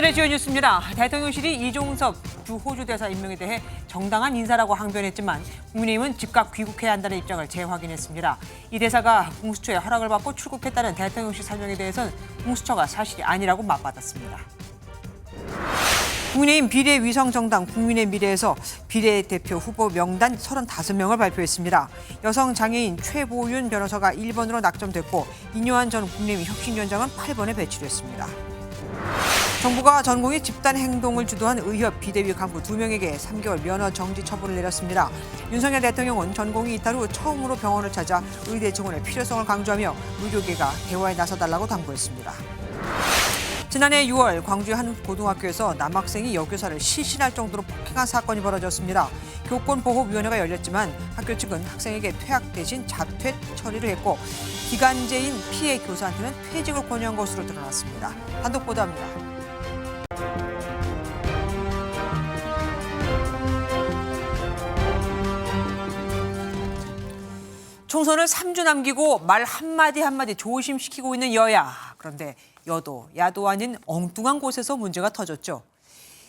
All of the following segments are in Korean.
오늘의 주요 뉴스입니다. 대통령실이 이종섭 주 호주 대사 임명에 대해 정당한 인사라고 항변했지만 국민의힘은 즉각 귀국해야 한다는 입장을 재확인했습니다. 이 대사가 공수처의 허락을 받고 출국했다는 대통령실 설명에 대해서는 공수처가 사실이 아니라고 맞받았습니다. 국민의힘 비례위성정당 국민의 미래에서 비례대표 후보 명단 35명을 발표했습니다. 여성 장애인 최보윤 변호사가 1번으로 낙점됐고 이뇨한 전 국민의힘 혁신위원장은 8번에 배치됐습니다. 정부가 전공의 집단 행동을 주도한 의협 비대위 간부 2명에게 3개월 면허 정지 처분을 내렸습니다. 윤석열 대통령은 전공이 이탈 후 처음으로 병원을 찾아 의대 증원의 필요성을 강조하며 의료계가 대화에 나서달라고 당부했습니다. 지난해 6월 광주의 한 고등학교에서 남학생이 여교사를 실신할 정도로 폭행한 사건이 벌어졌습니다. 교권보호위원회가 열렸지만 학교 측은 학생에게 퇴학 대신 자퇴 처리를 했고 기간제인 피해 교사한테는 퇴직을 권유한 것으로 드러났습니다. 단독 보도합니다. 총선을 3주 남기고 말 한마디 조심시키고 있는 여야. 그런데 여도, 야도 아닌 엉뚱한 곳에서 문제가 터졌죠.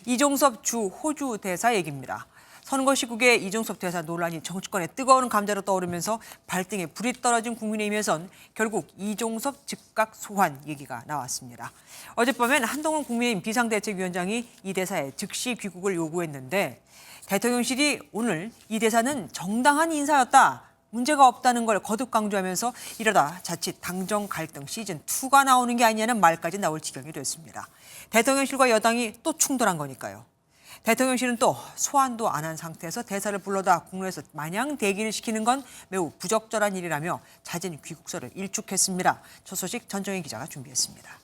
이종섭 주 호주 대사 얘기입니다. 선거 시국에 이종섭 대사 논란이 정치권의 뜨거운 감자로 떠오르면서 발등에 불이 떨어진 국민의힘에선 결국 이종섭 즉각 소환 얘기가 나왔습니다. 어젯밤엔 한동훈 국민의힘 비상대책위원장이 이 대사의 즉시 귀국을 요구했는데 대통령실이 오늘 이 대사는 정당한 인사였다. 문제가 없다는 걸 거듭 강조하면서 이러다 자칫 당정 갈등 시즌2가 나오는 게 아니냐는 말까지 나올 지경이 됐습니다. 대통령실과 여당이 또 충돌한 거니까요. 대통령실은 또 소환도 안 한 상태에서 대사를 불러다 국내에서 마냥 대기를 시키는 건 매우 부적절한 일이라며 자진 귀국서를 일축했습니다. 저 소식 전정희 기자가 준비했습니다.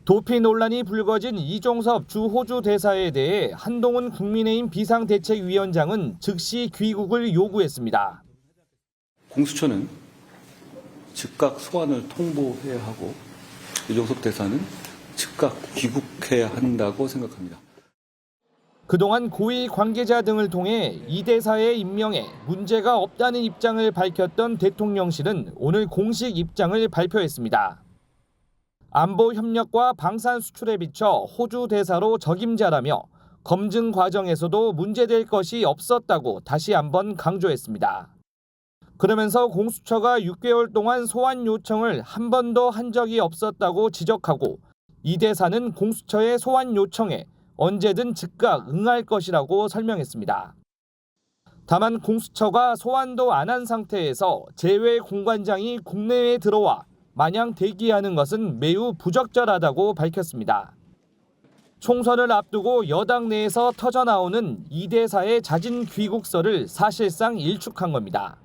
도피 논란이 불거진 이종섭 주 호주 대사에 대해 한동훈 국민의힘 비상대책위원장은 즉시 귀국을 요구했습니다. 공수처는 즉각 소환을 통보해야 하고 이종섭 대사는 즉각 귀국해야 한다고 생각합니다. 그동안 고위 관계자 등을 통해 이 대사의 임명에 문제가 없다는 입장을 밝혔던 대통령실은 오늘 공식 입장을 발표했습니다. 안보 협력과 방산 수출에 비춰 호주 대사로 적임자라며 검증 과정에서도 문제될 것이 없었다고 다시 한번 강조했습니다. 그러면서 공수처가 6개월 동안 소환 요청을 한 번도 한 적이 없었다고 지적하고 이 대사는 공수처의 소환 요청에 언제든 즉각 응할 것이라고 설명했습니다. 다만 공수처가 소환도 안 한 상태에서 재외 공관장이 국내에 들어와 마냥 대기하는 것은 매우 부적절하다고 밝혔습니다. 총선을 앞두고 여당 내에서 터져나오는 이 대사의 자진 귀국서를 사실상 일축한 겁니다.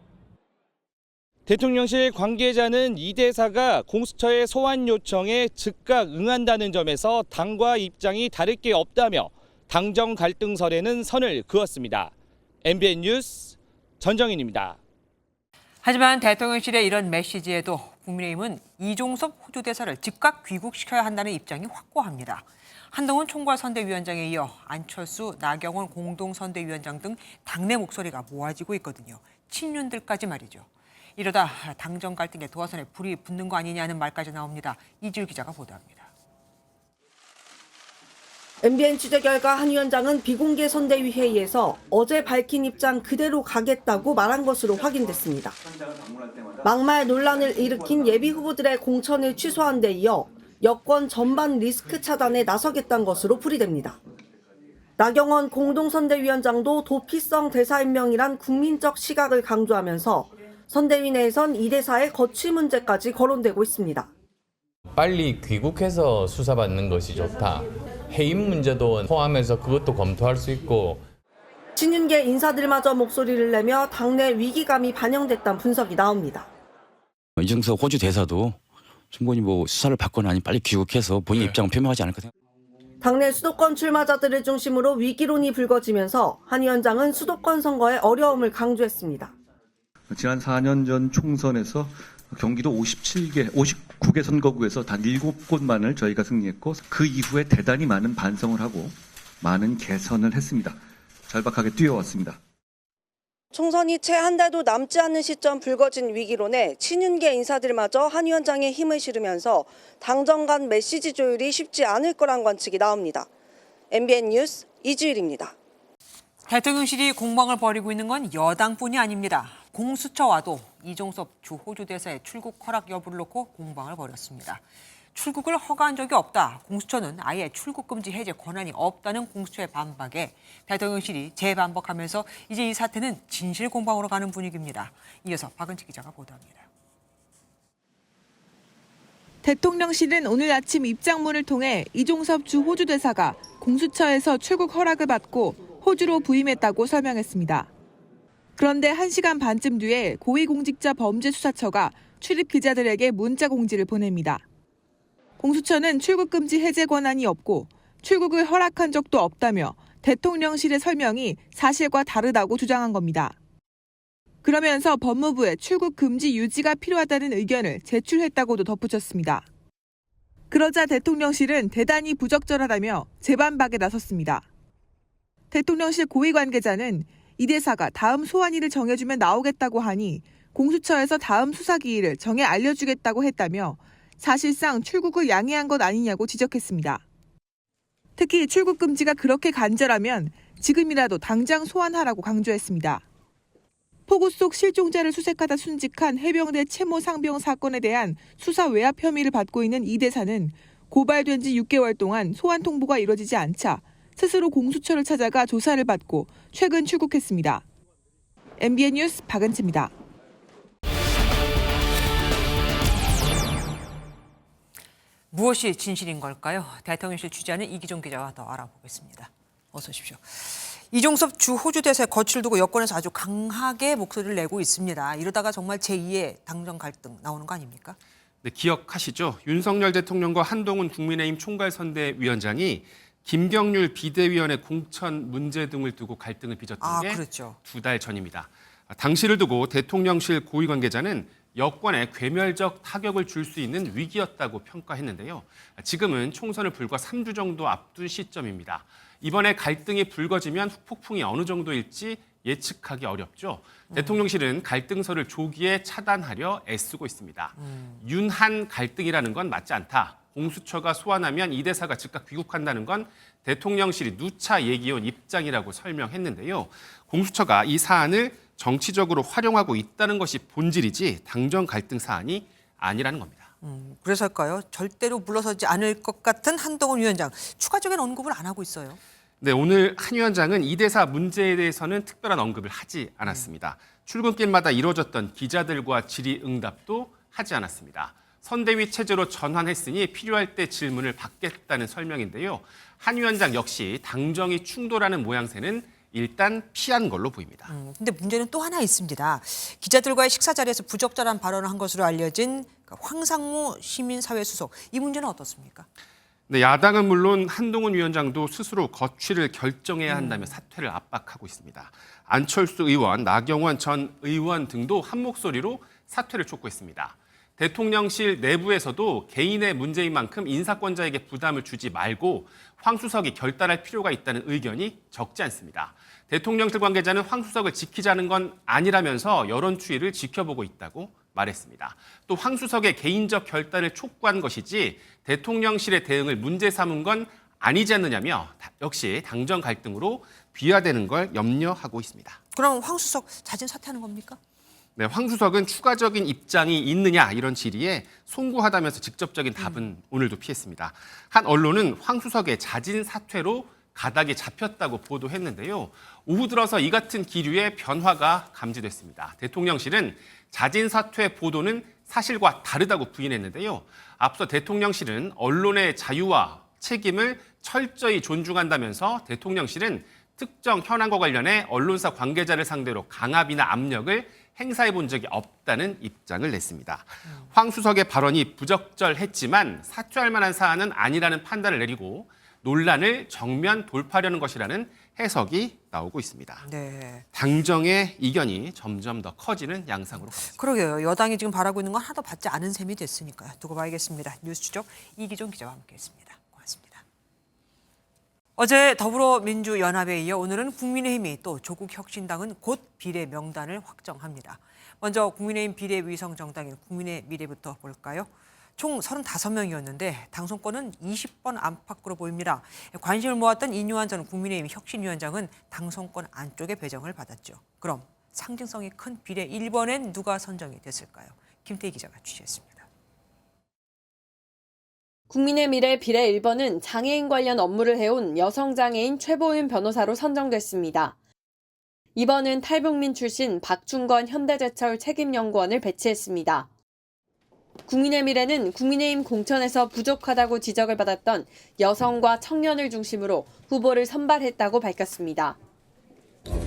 대통령실 관계자는 이 대사가 공수처의 소환 요청에 즉각 응한다는 점에서 당과 입장이 다를 게 없다며 당정 갈등설에는 선을 그었습니다. MBN 뉴스 전정인입니다. 하지만 대통령실의 이런 메시지에도 국민의힘은 이종섭 호주 대사를 즉각 귀국시켜야 한다는 입장이 확고합니다. 한동훈 총괄선대위원장에 이어 안철수, 나경원 공동선대위원장 등 당내 목소리가 모아지고 있거든요. 친윤들까지 말이죠. 이러다 당정 갈등에 도화선에 불이 붙는 거 아니냐는 말까지 나옵니다. 이지우 기자가 보도합니다. MBN 취재 결과 한 위원장은 비공개 선대위 회의에서 어제 밝힌 입장 그대로 가겠다고 말한 것으로 확인됐습니다. 막말 논란을 일으킨 예비 후보들의 공천을 취소한 데 이어 여권 전반 리스크 차단에 나서겠다는 것으로 풀이됩니다. 나경원 공동선대위원장도 도피성 대사 임명이란 국민적 시각을 강조하면서 선대위 내에선 이 대사의 거취 문제까지 거론되고 있습니다. 빨리 귀국해서 수사받는 것이 좋다. 해임 문제도 포함해서 그것도 검토할 수 있고. 친윤계 인사들마저 목소리를 내며 당내 위기감이 반영됐다는 분석이 나옵니다. 이종섭 호주 대사도 충분히 수사를 받거나 아니면 빨리 귀국해서 본인 입장을 표명하지 않을까 생각합니다. 당내 수도권 출마자들을 중심으로 위기론이 불거지면서 한 위원장은 수도권 선거의 어려움을 강조했습니다. 지난 4년 전 총선에서 경기도 59개 선거구에서 단 7곳만을 저희가 승리했고 그 이후에 대단히 많은 반성을 하고 많은 개선을 했습니다. 절박하게 뛰어왔습니다. 총선이 채 한 달도 남지 않은 시점 불거진 위기론에 친윤계 인사들마저 한 위원장에 힘을 실으면서 당정 간 메시지 조율이 쉽지 않을 거란 관측이 나옵니다. MBN 뉴스 이주일입니다. 대통령실이 공방을 벌이고 있는 건 여당뿐이 아닙니다. 공수처와도 이종섭 주 호주 대사의 출국 허락 여부를 놓고 공방을 벌였습니다. 출국을 허가한 적이 없다. 공수처는 아예 출국 금지 해제 권한이 없다는 공수처의 반박에 대통령실이 재반박하면서 이제 이 사태는 진실 공방으로 가는 분위기입니다. 이어서 박은지 기자가 보도합니다. 대통령실은 오늘 아침 입장문을 통해 이종섭 주 호주 대사가 공수처에서 출국 허락을 받고 호주로 부임했다고 설명했습니다. 그런데 1시간 반쯤 뒤에 고위공직자범죄수사처가 출입 기자들에게 문자 공지를 보냅니다. 공수처는 출국 금지 해제 권한이 없고 출국을 허락한 적도 없다며 대통령실의 설명이 사실과 다르다고 주장한 겁니다. 그러면서 법무부에 출국 금지 유지가 필요하다는 의견을 제출했다고도 덧붙였습니다. 그러자 대통령실은 대단히 부적절하다며 재반박에 나섰습니다. 대통령실 고위 관계자는 이 대사가 다음 소환일을 정해주면 나오겠다고 하니 공수처에서 다음 수사 기일을 정해 알려주겠다고 했다며 사실상 출국을 양해한 것 아니냐고 지적했습니다. 특히 출국 금지가 그렇게 간절하면 지금이라도 당장 소환하라고 강조했습니다. 포구 속 실종자를 수색하다 순직한 해병대 채모 상병 사건에 대한 수사 외압 혐의를 받고 있는 이 대사는 고발된 지 6개월 동안 소환 통보가 이뤄지지 않자 스스로 공수처를 찾아가 조사를 받고 최근 출국했습니다. MBN 뉴스 박은지입니다. 무엇이 진실인 걸까요? 대통령실 취재하는 이기종 기자와 더 알아보겠습니다. 어서 오십시오. 이종섭 주 호주 대사의 거취를 두고 여권에서 아주 강하게 목소리를 내고 있습니다. 이러다가 정말 제2의 당정 갈등 나오는 거 아닙니까? 네, 기억하시죠? 윤석열 대통령과 한동훈 국민의힘 총괄선대위원장이 김경률 비대위원의 공천 문제 등을 두고 갈등을 빚었던 게 그렇죠. 2달 전입니다. 당시를 두고 대통령실 고위 관계자는 여권에 괴멸적 타격을 줄 수 있는 위기였다고 평가했는데요. 지금은 총선을 불과 3주 정도 앞둔 시점입니다. 이번에 갈등이 불거지면 후폭풍이 어느 정도일지 예측하기 어렵죠. 대통령실은 갈등설을 조기에 차단하려 애쓰고 있습니다. 윤한 갈등이라는 건 맞지 않다. 공수처가 소환하면 이 대사가 즉각 귀국한다는 건 대통령실이 누차 얘기해온 입장이라고 설명했는데요. 공수처가 이 사안을 정치적으로 활용하고 있다는 것이 본질이지 당정 갈등 사안이 아니라는 겁니다. 그래서일까요? 절대로 물러서지 않을 것 같은 한동훈 위원장. 추가적인 언급을 안 하고 있어요. 네, 오늘 한 위원장은 이 대사 문제에 대해서는 특별한 언급을 하지 않았습니다. 출근길마다 이루어졌던 기자들과 질의응답도 하지 않았습니다. 선대위 체제로 전환했으니 필요할 때 질문을 받겠다는 설명인데요. 한 위원장 역시 당정이 충돌하는 모양새는 일단 피한 걸로 보입니다. 근데 문제는 또 하나 있습니다. 기자들과의 식사 자리에서 부적절한 발언을 한 것으로 알려진 황상무 시민사회수석. 이 문제는 어떻습니까? 네, 야당은 물론 한동훈 위원장도 스스로 거취를 결정해야 한다며 사퇴를 압박하고 있습니다. 안철수 의원, 나경원 전 의원 등도 한 목소리로 사퇴를 촉구했습니다. 대통령실 내부에서도 개인의 문제인 만큼 인사권자에게 부담을 주지 말고 황 수석이 결단할 필요가 있다는 의견이 적지 않습니다. 대통령실 관계자는 황 수석을 지키자는 건 아니라면서 여론 추이를 지켜보고 있다고 말했습니다. 또 황 수석의 개인적 결단을 촉구한 것이지 대통령실의 대응을 문제 삼은 건 아니지 않느냐며 역시 당정 갈등으로 비화되는 걸 염려하고 있습니다. 그럼 황 수석 자진 사퇴하는 겁니까? 네, 황 수석은 추가적인 입장이 있느냐 이런 질의에 송구하다면서 직접적인 답은 오늘도 피했습니다. 한 언론은 황 수석의 자진 사퇴로 가닥이 잡혔다고 보도했는데요. 오후 들어서 이 같은 기류의 변화가 감지됐습니다. 대통령실은 자진 사퇴 보도는 사실과 다르다고 부인했는데요. 앞서 대통령실은 언론의 자유와 책임을 철저히 존중한다면서 대통령실은 특정 현안과 관련해 언론사 관계자를 상대로 강압이나 압력을 행사해 본 적이 없다는 입장을 냈습니다. 황 수석의 발언이 부적절했지만 사퇴할 만한 사안은 아니라는 판단을 내리고 논란을 정면 돌파하려는 것이라는 해석이 나오고 있습니다. 네. 당정의 이견이 점점 더 커지는 양상으로 가겠습니다. 그러게요. 여당이 지금 바라고 있는 건 하나도 받지 않은 셈이 됐으니까요. 두고 봐야겠습니다. 뉴스 추적 이기종 기자와 함께했습니다. 고맙습니다. 어제 더불어민주연합에 이어 오늘은 국민의힘이 또 조국혁신당은 곧 비례 명단을 확정합니다. 먼저 국민의힘 비례위성정당인 국민의미래부터 볼까요? 총 35명이었는데 당선권은 20번 안팎으로 보입니다. 관심을 모았던 인요한 전 국민의힘 혁신위원장은 당선권 안쪽에 배정을 받았죠. 그럼 상징성이 큰 비례 1번엔 누가 선정이 됐을까요? 김태희 기자가 취재했습니다. 국민의미래 비례 1번은 장애인 관련 업무를 해온 여성장애인 최보은 변호사로 선정됐습니다. 2번은 탈북민 출신 박충건 현대제철 책임연구원을 배치했습니다. 국민의미래는 국민의힘 공천에서 부족하다고 지적을 받았던 여성과 청년을 중심으로 후보를 선발했다고 밝혔습니다.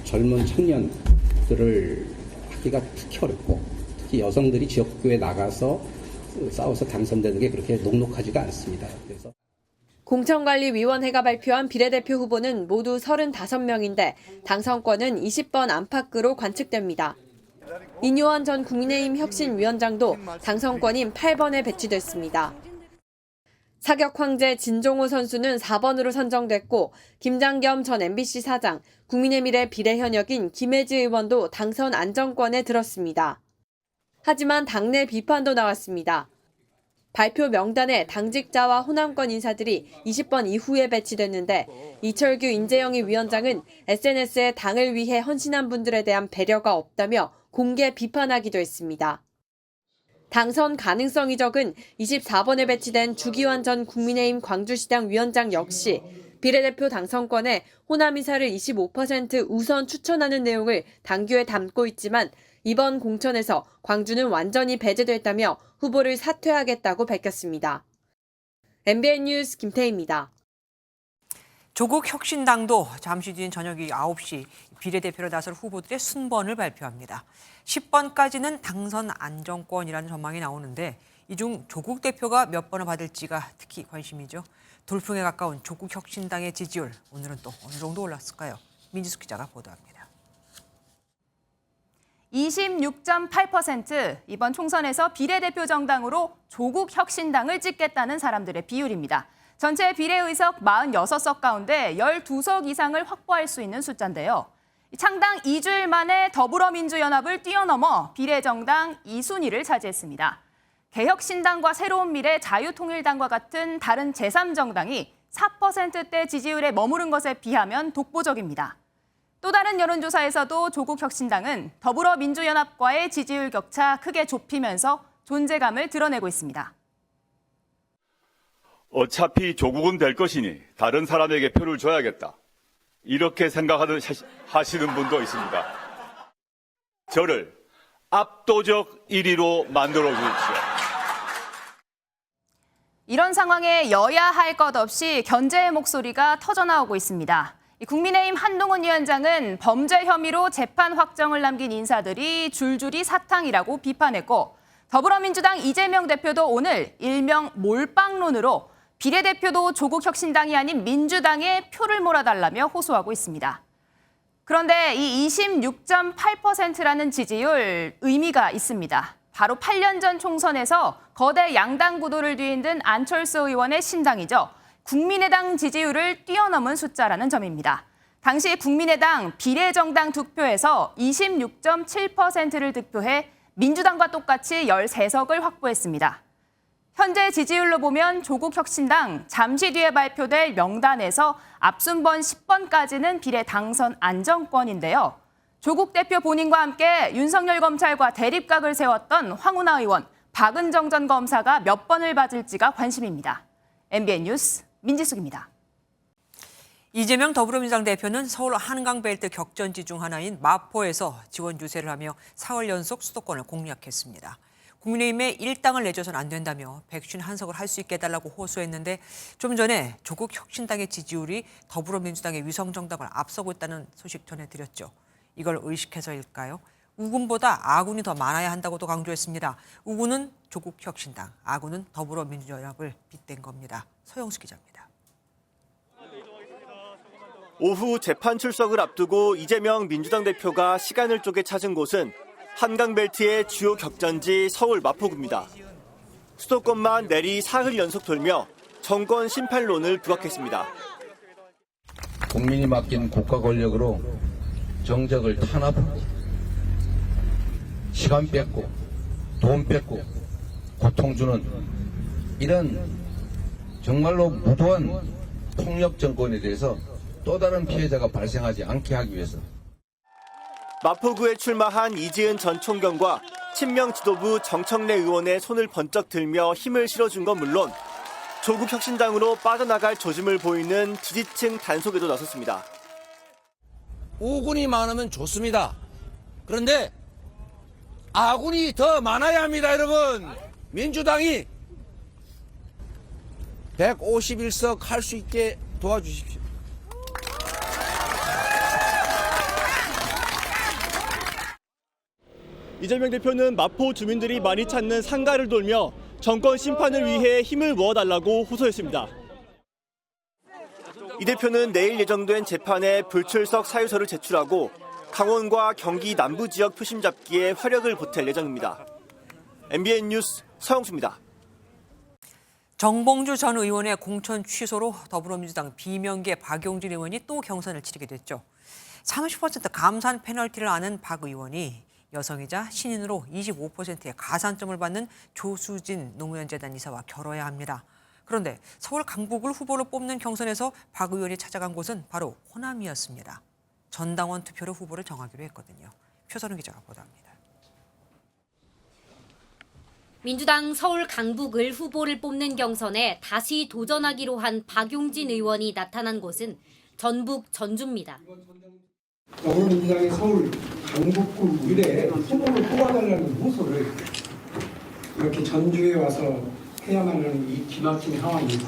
젊은 청년들을 하기가 특히 어렵고 특히 여성들이 지역구에 나가서 싸워서 당선되는 게 그렇게 녹록하지가 않습니다. 그래서 공천관리위원회가 발표한 비례대표 후보는 모두 35명인데 당선권은 20번 안팎으로 관측됩니다. 인요한 전 국민의힘 혁신위원장도 당선권인 8번에 배치됐습니다. 사격 황제 진종호 선수는 4번으로 선정됐고 김장겸 전 MBC 사장, 국민의미래 비례 현역인 김혜지 의원도 당선 안정권에 들었습니다. 하지만 당내 비판도 나왔습니다. 발표 명단에 당직자와 호남권 인사들이 20번 이후에 배치됐는데 이철규 인재영이 위원장은 SNS에 당을 위해 헌신한 분들에 대한 배려가 없다며 공개 비판하기도 했습니다. 당선 가능성이 적은 24번에 배치된 주기환 전 국민의힘 광주시당 위원장 역시 비례대표 당선권에 호남 인사를 25% 우선 추천하는 내용을 당규에 담고 있지만 이번 공천에서 광주는 완전히 배제됐다며 후보를 사퇴하겠다고 밝혔습니다. MBN 뉴스 김태희입니다. 조국 혁신당도 잠시 뒤인 저녁 9시 비례대표로 나설 후보들의 순번을 발표합니다. 10번까지는 당선 안정권이라는 전망이 나오는데 이 중 조국 대표가 몇 번을 받을지가 특히 관심이죠. 돌풍에 가까운 조국 혁신당의 지지율, 오늘은 또 어느 정도 올랐을까요? 민지숙 기자가 보도합니다. 26.8% 이번 총선에서 비례대표 정당으로 조국 혁신당을 찍겠다는 사람들의 비율입니다. 전체 비례의석 46석 가운데 12석 이상을 확보할 수 있는 숫자인데요. 창당 2주일 만에 더불어민주연합을 뛰어넘어 비례정당 2순위를 차지했습니다. 개혁신당과 새로운미래, 자유통일당과 같은 다른 제3정당이 4%대 지지율에 머무른 것에 비하면 독보적입니다. 또 다른 여론조사에서도 조국 혁신당은 더불어민주연합과의 지지율 격차 크게 좁히면서 존재감을 드러내고 있습니다. 어차피 조국은 될 것이니 다른 사람에게 표를 줘야겠다. 이렇게 생각하시는 분도 있습니다. 저를 압도적 1위로 만들어 주십시오. 이런 상황에 여야 할 것 없이 견제의 목소리가 터져나오고 있습니다. 국민의힘 한동훈 위원장은 범죄 혐의로 재판 확정을 남긴 인사들이 줄줄이 사탕이라고 비판했고 더불어민주당 이재명 대표도 오늘 일명 몰빵론으로 비례대표도 조국 혁신당이 아닌 민주당에 표를 몰아달라며 호소하고 있습니다. 그런데 이 26.8%라는 지지율 의미가 있습니다. 바로 8년 전 총선에서 거대 양당 구도를 뒤흔든 안철수 의원의 신당이죠. 국민의당 지지율을 뛰어넘은 숫자라는 점입니다. 당시 국민의당 비례정당 득표에서 26.7%를 득표해 민주당과 똑같이 13석을 확보했습니다. 현재 지지율로 보면 조국 혁신당 잠시 뒤에 발표될 명단에서 앞순번 10번까지는 비례 당선 안정권인데요. 조국 대표 본인과 함께 윤석열 검찰과 대립각을 세웠던 황운하 의원, 박은정 전 검사가 몇 번을 받을지가 관심입니다. MBN 뉴스 민지숙입니다. 이재명 더불어민주당 대표는 서울 한강벨트 격전지 중 하나인 마포에서 지원 유세를 하며 4월 연속 수도권을 공략했습니다. 국민의힘에 일당을 내줘서는 안 된다며 151석을 할 수 있게 해달라고 호소했는데 좀 전에 조국 혁신당의 지지율이 더불어민주당의 위성정당을 앞서고 있다는 소식 전해드렸죠. 이걸 의식해서일까요? 우군보다 아군이 더 많아야 한다고도 강조했습니다. 우군은 조국 혁신당, 아군은 더불어민주연합을 빗댄 겁니다. 서영수 기자입니다. 오후 재판 출석을 앞두고 이재명 민주당 대표가 시간을 쪼개 찾은 곳은 한강벨트의 주요 격전지 서울 마포구입니다. 수도권만 내리 사흘 연속 돌며 정권 심판론을 부각했습니다. 국민이 맡긴 국가 권력으로 정적을 탄압하고 시간 뺏고 돈 뺏고 고통 주는 이런 정말로 무도한 폭력 정권에 대해서 또 다른 피해자가 발생하지 않게 하기 위해서 마포구에 출마한 이지은 전 총경과 친명 지도부 정청래 의원의 손을 번쩍 들며 힘을 실어준 건 물론 조국 혁신당으로 빠져나갈 조짐을 보이는 지지층 단속에도 나섰습니다. 오군이 많으면 좋습니다. 그런데 아군이 더 많아야 합니다, 여러분. 민주당이 151석 할 수 있게 도와주십시오. 이재명 대표는 마포 주민들이 많이 찾는 상가를 돌며 정권 심판을 위해 힘을 모아달라고 호소했습니다. 이 대표는 내일 예정된 재판에 불출석 사유서를 제출하고 강원과 경기 남부 지역 표심 잡기에 화력을 보탤 예정입니다. MBN 뉴스 서영수입니다. 정봉주 전 의원의 공천 취소로 더불어민주당 비명계 박용진 의원이 또 경선을 치르게 됐죠. 30% 감산 페널티를 아는 박 의원이 여성이자 신인으로 25%의 가산점을 받는 조수진 노무현재단 이사와 결혼해야 합니다. 그런데 서울 강북을 후보로 뽑는 경선에서 박 의원이 찾아간 곳은 바로 호남이었습니다. 전당원 투표로 후보를 정하기로 했거든요. 표선우 기자가 보도합니다. 민주당 서울 강북을 후보를 뽑는 경선에 다시 도전하기로 한 박용진 의원이 나타난 곳은 전북 전주입니다. 더불어민주당이 서울 강북구 의뢰에 후보를 뽑아달라는 호소를 이렇게 전주에 와서 해야만 하는 이 기막힌 상황입니다.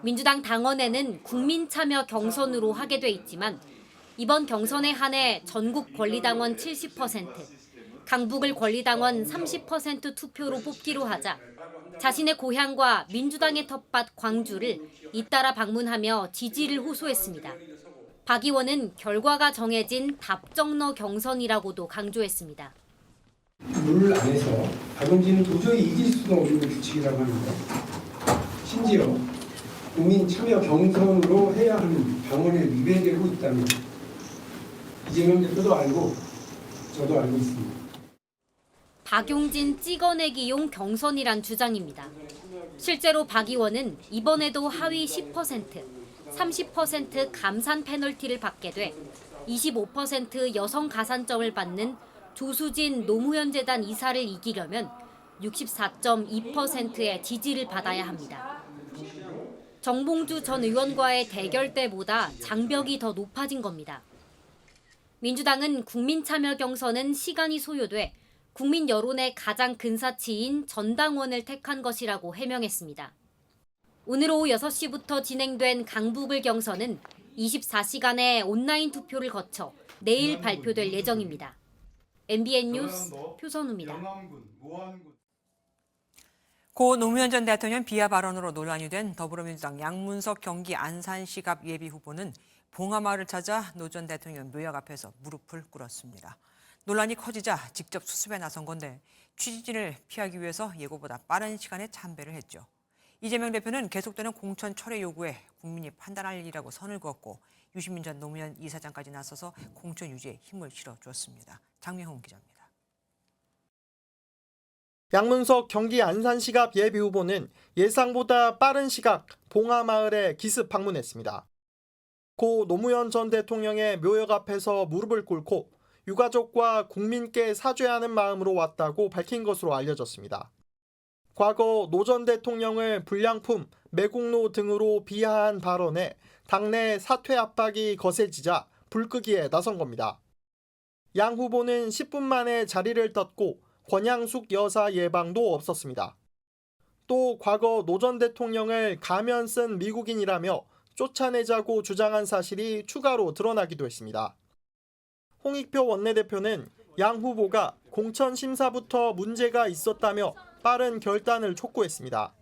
민주당 당원에는 국민참여 경선으로 하게 돼 있지만 이번 경선에 한해 전국 권리당원 70%, 강북을 권리당원 30% 투표로 뽑기로 하자 자신의 고향과 민주당의 텃밭 광주를 잇따라 방문하며 지지를 호소했습니다. 박 의원은 결과가 정해진 답정너 경선이라고도 강조했습니다. 룰 안에서 박용진은 도저히 이길 수가 없는 규칙이라고 하는데 심지어 국민 참여 경선으로 해야 하는 당원에 위배되고 있다면 이재명 대표도 알고 저도 알고 있습니다. 박용진 찍어내기용 경선이란 주장입니다. 실제로 박 의원은 이번에도 하위 10%, 30% 감산 페널티를 받게 돼 25% 여성 가산점을 받는 조수진 노무현재단 이사를 이기려면 64.2%의 지지를 받아야 합니다. 정봉주 전 의원과의 대결 때보다 장벽이 더 높아진 겁니다. 민주당은 국민참여 경선은 시간이 소요돼 국민 여론의 가장 근사치인 전당원을 택한 것이라고 해명했습니다. 오늘 오후 6시부터 진행된 강북을 경선은 24시간의 온라인 투표를 거쳐 내일 발표될 예정입니다. MBN 뉴스 표선우입니다. 고 노무현 전 대통령 비하 발언으로 논란이 된 더불어민주당 양문석 경기 안산시갑 예비 후보는 봉하마을을 찾아 노 전 대통령 묘역 앞에서 무릎을 꿇었습니다. 논란이 커지자 직접 수습에 나선 건데 취재진을 피하기 위해서 예고보다 빠른 시간에 참배를 했죠. 이재명 대표는 계속되는 공천 철회 요구에 국민이 판단할 일이라고 선을 그었고 유시민 전 노무현 이사장까지 나서서 공천 유지에 힘을 실어주었습니다. 장명훈 기자입니다. 양문석 경기 안산시갑 예비후보는 예상보다 빠른 시각 봉하마을에 기습 방문했습니다. 고 노무현 전 대통령의 묘역 앞에서 무릎을 꿇고 유가족과 국민께 사죄하는 마음으로 왔다고 밝힌 것으로 알려졌습니다. 과거 노 전 대통령을 불량품, 매국노 등으로 비하한 발언에 당내 사퇴 압박이 거세지자 불끄기에 나선 겁니다. 양 후보는 10분 만에 자리를 떴고 권양숙 여사 예방도 없었습니다. 또 과거 노 전 대통령을 가면 쓴 미국인이라며 쫓아내자고 주장한 사실이 추가로 드러나기도 했습니다. 홍익표 원내대표는 양 후보가 공천 심사부터 문제가 있었다며 빠른 결단을 촉구했습니다.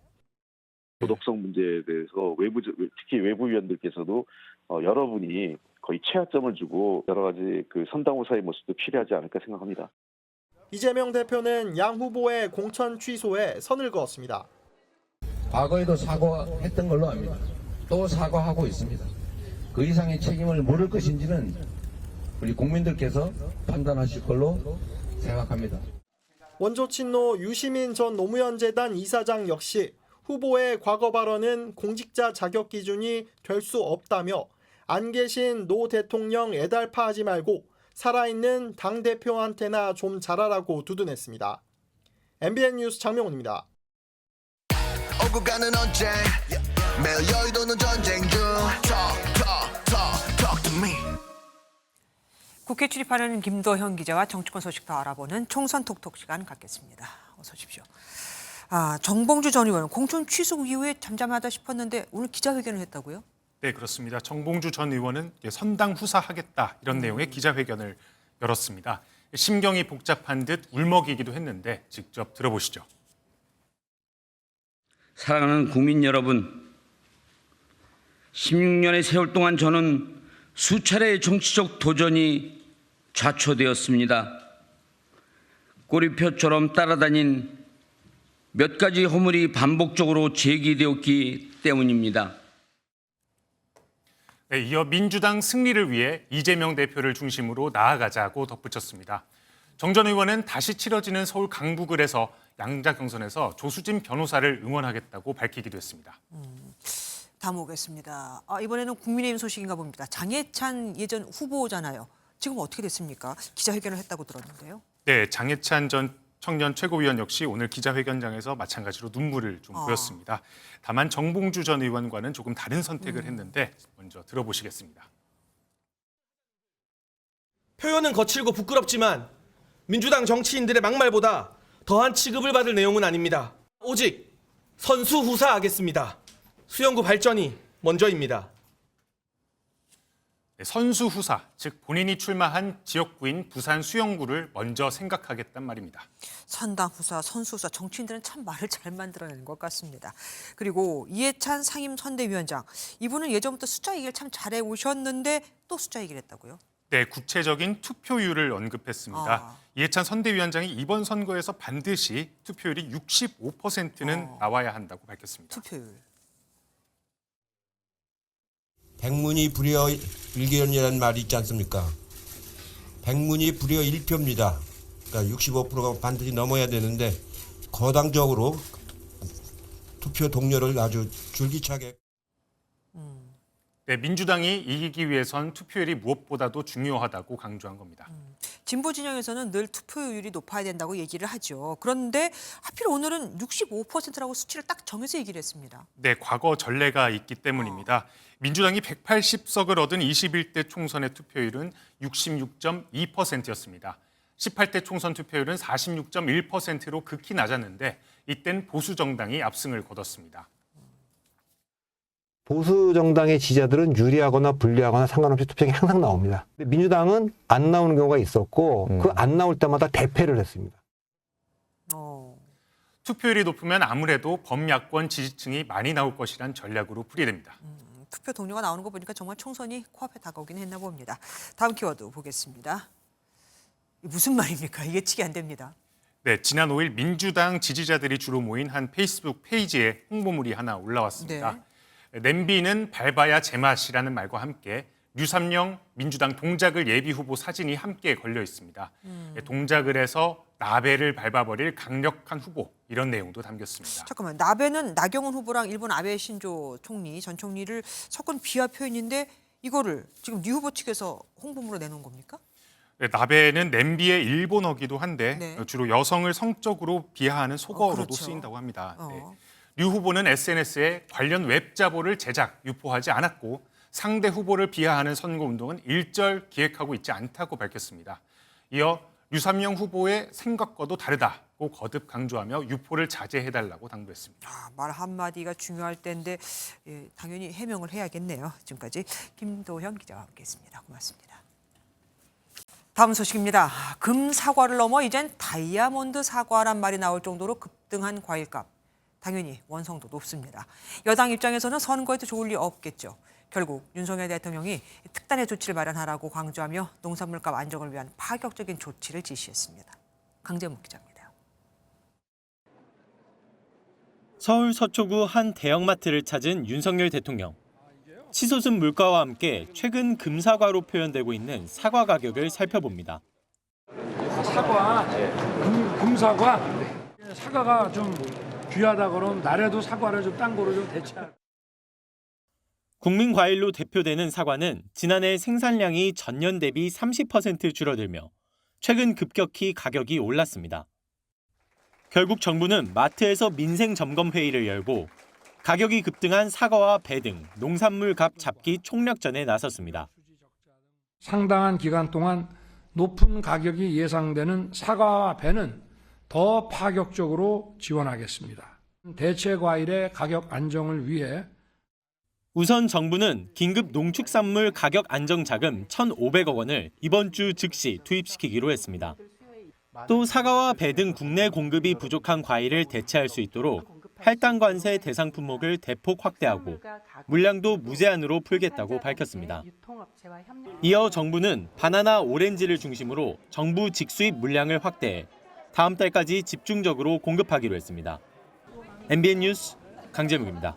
도덕성 문제에 대해서 특히 외부위원들께서도 여러분이 거의 최하점을 주고 여러 가지 선당후사의 모습도 필요하지 않을까 생각합니다. 이재명 대표는 양 후보의 공천 취소에 선을 그었습니다. 과거에도 사과했던 걸로 압니다. 또 사과하고 있습니다. 그 이상의 책임을 물을 것인지는 우리 국민들께서 판단하실 걸로 생각합니다. 원조친노 유시민 전 노무현 재단 이사장 역시 후보의 과거 발언은 공직자 자격 기준이 될 수 없다며 안 계신 노 대통령 애달파하지 말고 살아있는 당대표한테나 좀 잘하라고 두둔했습니다. MBN 뉴스 장명훈입니다. 오고 가는 언제 매일 여의도는 전쟁 중 Talk to me. 국회 출입하는 김도현 기자와 정치권 소식 더 알아보는 총선 톡톡 시간 갖겠습니다. 어서 오십시오. 정봉주 전 의원 공천 취소 이후에 잠잠하다 싶었는데 오늘 기자회견을 했다고요? 네, 그렇습니다. 정봉주 전 의원은 선당 후사하겠다 이런 내용의 기자회견을 열었습니다. 심경이 복잡한 듯 울먹이기도 했는데 직접 들어보시죠. 사랑하는 국민 여러분, 16년의 세월 동안 저는 수차례의 정치적 도전이 좌초되었습니다. 꼬리표처럼 따라다닌 몇 가지 허물이 반복적으로 제기되었기 때문입니다. 네, 이어 민주당 승리를 위해 이재명 대표를 중심으로 나아가자고 덧붙였습니다. 정 전 의원은 다시 치러지는 서울 강북을에서 양자 경선에서 조수진 변호사를 응원하겠다고 밝히기도 했습니다. 다음 오겠습니다. 이번에는 국민의힘 소식인가 봅니다. 장해찬 예전 후보잖아요. 지금 어떻게 됐습니까? 기자회견을 했다고 들었는데요. 네, 장해찬 전 청년 최고위원 역시 오늘 기자회견장에서 마찬가지로 눈물을 좀 보였습니다. 다만 정봉주 전 의원과는 조금 다른 선택을 했는데 먼저 들어보시겠습니다. 표현은 거칠고 부끄럽지만 민주당 정치인들의 막말보다 더한 취급을 받을 내용은 아닙니다. 오직 선수 후사하겠습니다. 수영구 발전이 먼저입니다. 네, 선수 후사, 즉 본인이 출마한 지역구인 부산 수영구를 먼저 생각하겠단 말입니다. 선당 후사, 선수 후사, 정치인들은 참 말을 잘 만들어내는 것 같습니다. 그리고 이해찬 상임선대위원장, 이분은 예전부터 숫자 얘기를 참 잘해 오셨는데 또 숫자 얘기를 했다고요? 네, 구체적인 투표율을 언급했습니다. 이해찬 선대위원장이 이번 선거에서 반드시 투표율이 65%는 나와야 한다고 밝혔습니다. 투표율. 백문이 불여 일견이라는 말이 있지 않습니까? 백문이 불여 1표입니다. 그러니까 65%가 반드시 넘어야 되는데 거당적으로 투표 동료를 아주 줄기차게. 네, 민주당이 이기기 위해선 투표율이 무엇보다도 중요하다고 강조한 겁니다. 진보 진영에서는 늘 투표율이 높아야 된다고 얘기를 하죠. 그런데 하필 오늘은 65%라고 수치를 딱 정해서 얘기를 했습니다. 네, 과거 전례가 있기 때문입니다. 민주당이 180석을 얻은 21대 총선의 투표율은 66.2%였습니다. 18대 총선 투표율은 46.1%로 극히 낮았는데 이땐 보수 정당이 압승을 거뒀습니다. 보수 정당의 지지자들은 유리하거나 불리하거나 상관없이 투표에 항상 나옵니다. 근데 민주당은 안 나오는 경우가 있었고 그 안 나올 때마다 대패를 했습니다. 투표율이 높으면 아무래도 범야권 지지층이 많이 나올 것이란 전략으로 풀이됩니다. 투표 동료가 나오는 거 보니까 정말 총선이 코앞에 다가오긴 했나 봅니다. 다음 키워드 보겠습니다. 무슨 말입니까? 예측이 안 됩니다. 네, 지난 5일 민주당 지지자들이 주로 모인 한 페이스북 페이지에 홍보물이 하나 올라왔습니다. 네. 냄비는 밟아야 제맛이라는 말과 함께 류삼영 민주당 동작을 예비후보 사진이 함께 걸려 있습니다. 동작을 해서 나베를 밟아버릴 강력한 후보 이런 내용도 담겼습니다. 잠깐만, 나베는 나경원 후보랑 일본 아베 신조 총리, 전 총리를 섞은 비하 표현인데 이거를 지금 류 후보 측에서 홍보물로 내놓은 겁니까? 네, 나베는 냄비의 일본어기도 한데 네. 주로 여성을 성적으로 비하하는 속어로도 그렇죠. 쓰인다고 합니다. 네. 류 후보는 SNS에 관련 웹자보를 제작, 유포하지 않았고 상대 후보를 비하하는 선거운동은 일절 기획하고 있지 않다고 밝혔습니다. 이어 류삼영 후보의 생각과도 다르다고 거듭 강조하며 유포를 자제해달라고 당부했습니다. 말 한마디가 중요할 텐데 당연히 해명을 해야겠네요. 지금까지 김도현 기자와 함께했습니다. 고맙습니다. 다음 소식입니다. 금 사과를 넘어 이젠 다이아몬드 사과란 말이 나올 정도로 급등한 과일값. 당연히 원성도 높습니다. 여당 입장에서는 선거에도 좋을 리 없겠죠. 결국 윤석열 대통령이 특단의 조치를 마련하라고 강조하며 농산물값 안정을 위한 파격적인 조치를 지시했습니다. 강재묵 기자입니다. 서울 서초구 한 대형마트를 찾은 윤석열 대통령. 치솟은 물가와 함께 최근 금사과로 표현되고 있는 사과 가격을 살펴봅니다. 사과, 금사과, 사과가 좀 귀하다 그러면 나라도 사과를 좀 딴 거로 좀 대체할. 국민과일로 대표되는 사과는 지난해 생산량이 전년 대비 30% 줄어들며 최근 급격히 가격이 올랐습니다. 결국 정부는 마트에서 민생 점검 회의를 열고 가격이 급등한 사과와 배 등 농산물 값 잡기 총력전에 나섰습니다. 상당한 기간 동안 높은 가격이 예상되는 사과와 배는 더 파격적으로 지원하겠습니다. 대체 과일의 가격 안정을 위해 우선 정부는 긴급 농축산물 가격 안정 자금 1,500억 원을 이번 주 즉시 투입시키기로 했습니다. 또 사과와 배 등 국내 공급이 부족한 과일을 대체할 수 있도록 할당 관세 대상 품목을 대폭 확대하고 물량도 무제한으로 풀겠다고 밝혔습니다. 이어 정부는 바나나, 오렌지를 중심으로 정부 직수입 물량을 확대해 다음 달까지 집중적으로 공급하기로 했습니다. MBN 뉴스 강재묵입니다.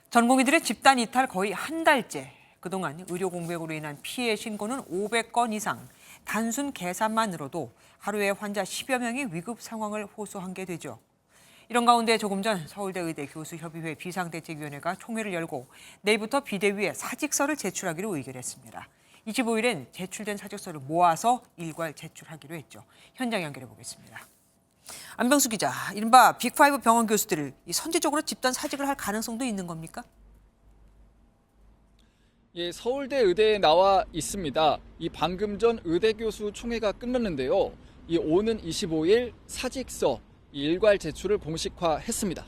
전공의들의 집단 이탈 거의 한 달째. 그동안 의료 공백으로 인한 피해 신고는 500건 이상. 단순 계산만으로도 하루에 환자 10여 명이 위급 상황을 호소한 게 되죠. 이런 가운데 조금 전 서울대 의대 교수협의회 비상대책위원회가 총회를 열고 내일부터 비대위에 사직서를 제출하기로 의결했습니다. 25일엔 제출된 사직서를 모아서 일괄 제출하기로 했죠. 현장 연결해 보겠습니다. 안병수 기자, 이른바 빅5 병원 교수들을 선제적으로 집단 사직을 할 가능성도 있는 겁니까? 예, 서울대 의대에 나와 있습니다. 이 방금 전 의대 교수 총회가 끝났는데요. 이 오는 25일 사직서 일괄 제출을 공식화했습니다.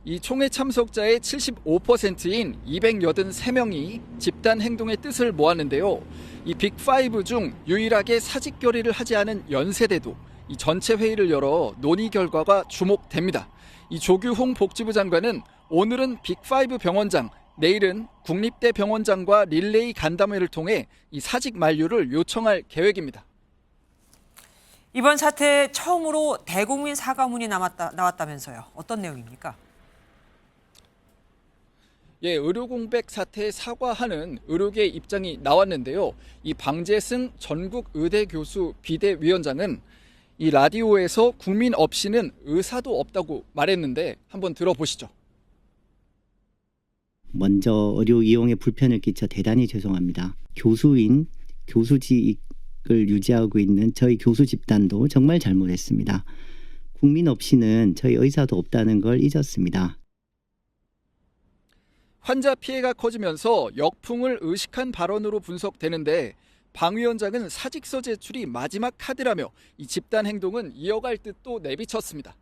이 총회 참석자의 75%인 283명이 집단 행동의 뜻을 모았는데요. 이 빅5 중 유일하게 사직 결의를 하지 않은 연세대도 이 전체 회의를 열어 논의 결과가 주목됩니다. 이 조규홍 복지부 장관은 오늘은 빅5 병원장, 내일은 국립대 병원장과 릴레이 간담회를 통해 이 사직 만류를 요청할 계획입니다. 이번 사태에 처음으로 대국민 사과문이 나왔다면서요. 어떤 내용입니까? 예, 의료 공백 사태에 사과하는 의료계의 입장이 나왔는데요. 이 방재승 전국 의대 교수 비대위원장은 이 라디오에서 국민 없이는 의사도 없다고 말했는데 한번 들어보시죠. 먼저 의료 이용에 불편을 끼쳐 대단히 죄송합니다. 교수인 교수직을 유지하고 있는 저희 교수 집단도 정말 잘못했습니다. 국민 없이는 저희 의사도 없다는 걸 잊었습니다. 환자 피해가 커지면서 역풍을 의식한 발언으로 분석되는데 방 위원장은 사직서 제출이 마지막 카드라며 이 집단 행동은 이어갈 뜻도 내비쳤습니다.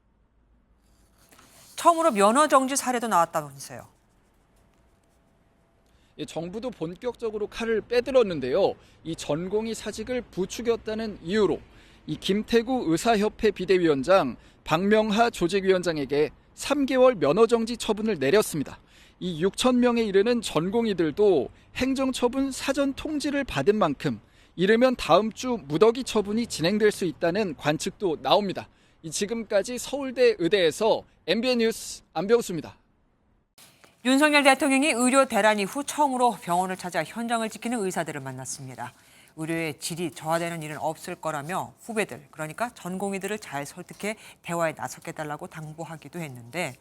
처음으로 면허 정지 사례도 나왔다면서요. 정부도 본격적으로 칼을 빼들었는데요. 이 전공의 사직을 부추겼다는 이유로 이 김태구 의사협회 비대위원장, 박명하 조직위원장에게 3개월 면허 정지 처분을 내렸습니다. 이 6천 명에 이르는 전공의들도 행정처분 사전 통지를 받은 만큼 이르면 다음 주 무더기 처분이 진행될 수 있다는 관측도 나옵니다. 지금까지 서울대 의대에서 MBN 뉴스 안병수입니다. 윤석열 대통령이 의료 대란 이후 처음으로 병원을 찾아 현장을 지키는 의사들을 만났습니다. 의료의 질이 저하되는 일은 없을 거라며 후배들, 그러니까 전공의들을 잘 설득해 대화에 나서겠다라고 당부하기도 했는데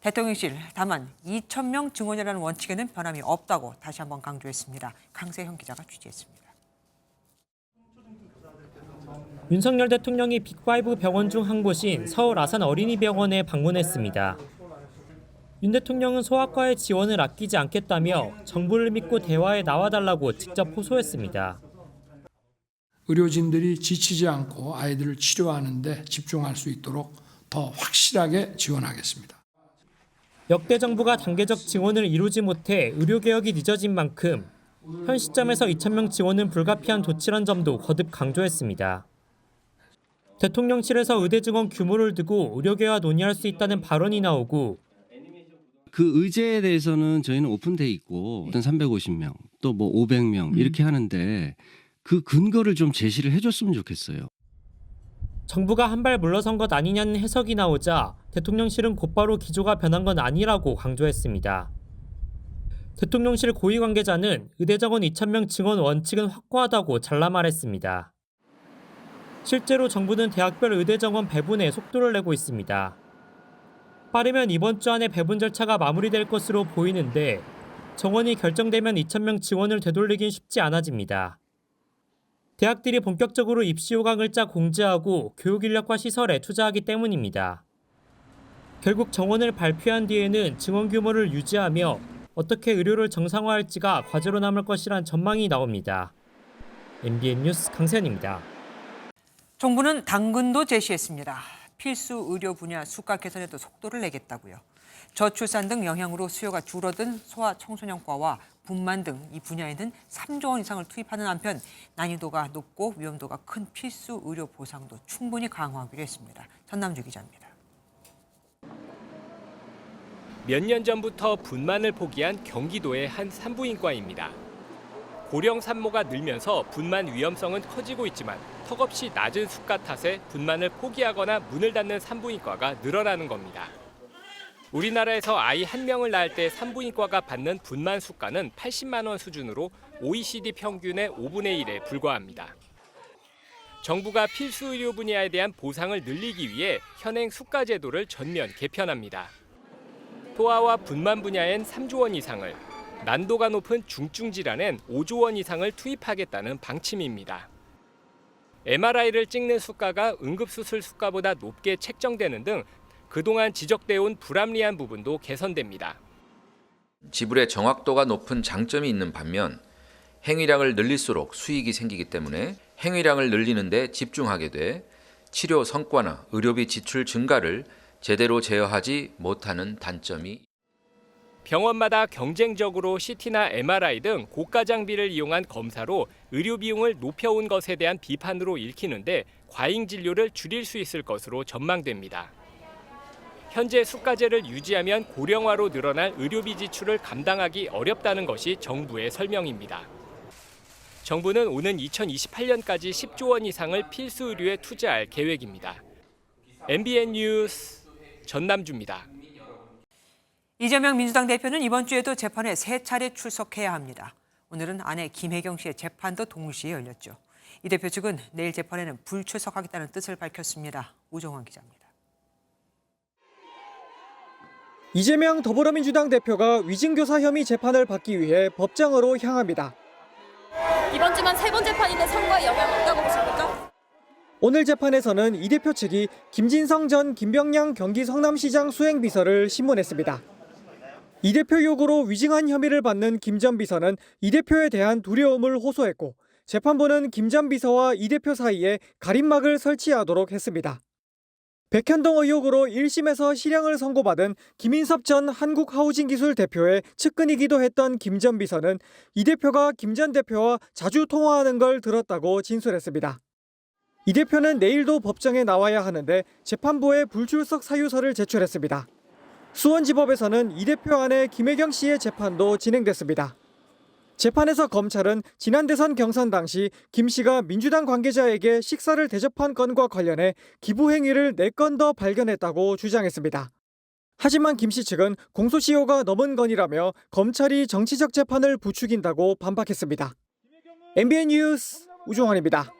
대통령실 다만 2,000명 증원이라는 원칙에는 변함이 없다고 다시 한번 강조했습니다. 강세형 기자가 취재했습니다. 윤석열 대통령이 빅5 병원 중 한 곳인 서울 아산 어린이병원에 방문했습니다. 윤 대통령은 소아과의 지원을 아끼지 않겠다며 정부를 믿고 대화에 나와달라고 직접 호소했습니다. 의료진들이 지치지 않고 아이들을 치료하는 데 집중할 수 있도록 더 확실하게 지원하겠습니다. 역대 정부가 단계적 지원을 이루지 못해 의료개혁이 늦어진 만큼 현 시점에서 2,000명 지원은 불가피한 조치란 점도 거듭 강조했습니다. 대통령실에서 의대 증원 규모를 두고 의료계와 논의할 수 있다는 발언이 나오고 그 의제에 대해서는 저희는 오픈돼 있고 어떤 350명 또 뭐 500명 이렇게 하는데 그 근거를 좀 제시를 해줬으면 좋겠어요. 정부가 한 발 물러선 것 아니냐는 해석이 나오자 대통령실은 곧바로 기조가 변한 건 아니라고 강조했습니다. 대통령실 고위 관계자는 의대 정원 2,000명 증원 원칙은 확고하다고 잘라 말했습니다. 실제로 정부는 대학별 의대 정원 배분에 속도를 내고 있습니다. 빠르면 이번 주 안에 배분 절차가 마무리될 것으로 보이는데 정원이 결정되면 2,000명 지원을 되돌리긴 쉽지 않아집니다. 대학들이 본격적으로 입시 요강을 짜 공지하고 교육 인력과 시설에 투자하기 때문입니다. 결국 정원을 발표한 뒤에는 증원 규모를 유지하며 어떻게 의료를 정상화할지가 과제로 남을 것이란 전망이 나옵니다. MBN 뉴스 강세현입니다. 정부는 당근도 제시했습니다. 필수 의료 분야 수가 개선에도 속도를 내겠다고요. 저출산 등 영향으로 수요가 줄어든 소아청소년과와 분만 등 이 분야에는 3조 원 이상을 투입하는 한편 난이도가 높고 위험도가 큰 필수 의료 보상도 충분히 강화하기로 했습니다. 전남주 기자입니다. 몇 년 전부터 분만을 포기한 경기도의 한 산부인과입니다. 고령 산모가 늘면서 분만 위험성은 커지고 있지만 턱없이 낮은 수가 탓에 분만을 포기하거나 문을 닫는 산부인과가 늘어나는 겁니다. 우리나라에서 아이 한 명을 낳을 때 산부인과가 받는 분만 수가는 80만 원 수준으로 OECD 평균의 5분의 1에 불과합니다. 정부가 필수 의료 분야에 대한 보상을 늘리기 위해 현행 수가 제도를 전면 개편합니다. 소아와 분만 분야엔 3조 원 이상을, 난도가 높은 중증 질환엔 5조 원 이상을 투입하겠다는 방침입니다. MRI를 찍는 수가가 응급수술 수가보다 높게 책정되는 등 그동안 지적되어 온 불합리한 부분도 개선됩니다. 지불의 정확도가 높은 장점이 있는 반면 행위량을 늘릴수록 수익이 생기기 때문에 행위량을 늘리는 데 집중하게 돼 치료 성과나 의료비 지출 증가를 제대로 제어하지 못하는 단점이 병원마다 경쟁적으로 CT나 MRI 등 고가 장비를 이용한 검사로 의료 비용을 높여온 것에 대한 비판으로 읽히는데 과잉 진료를 줄일 수 있을 것으로 전망됩니다. 현재 수가제를 유지하면 고령화로 늘어날 의료비 지출을 감당하기 어렵다는 것이 정부의 설명입니다. 정부는 오는 2028년까지 10조 원 이상을 필수 의료에 투자할 계획입니다. MBN 뉴스 전남주입니다. 이재명 민주당 대표는 이번 주에도 재판에 3차례 출석해야 합니다. 오늘은 아내 김혜경 씨의 재판도 동시에 열렸죠. 이 대표 측은 내일 재판에는 불출석하겠다는 뜻을 밝혔습니다. 우정환 기자입니다. 이재명 더불어민주당 대표가 위증교사 혐의 재판을 받기 위해 법정으로 향합니다. 이번 주만 3번 재판인데 선거에 영향 없다고 보십니까? 오늘 재판에서는 이 대표 측이 김진성 전 김병량 경기 성남시장 수행비서를 신문했습니다. 이 대표 요구로 위증한 혐의를 받는 김 전 비서는 이 대표에 대한 두려움을 호소했고 재판부는 김 전 비서와 이 대표 사이에 가림막을 설치하도록 했습니다. 백현동 의혹으로 1심에서 실형을 선고받은 김인섭 전 한국하우징기술 대표의 측근이기도 했던 김 전 비서는 이 대표가 김 전 대표와 자주 통화하는 걸 들었다고 진술했습니다. 이 대표는 내일도 법정에 나와야 하는데 재판부에 불출석 사유서를 제출했습니다. 수원지법에서는 이 대표 아내 김혜경 씨의 재판도 진행됐습니다. 재판에서 검찰은 지난 대선 경선 당시 김 씨가 민주당 관계자에게 식사를 대접한 건과 관련해 기부 행위를 4건 더 발견했다고 주장했습니다. 하지만 김 씨 측은 공소시효가 넘은 건이라며 검찰이 정치적 재판을 부추긴다고 반박했습니다. MBN 뉴스 우종환입니다.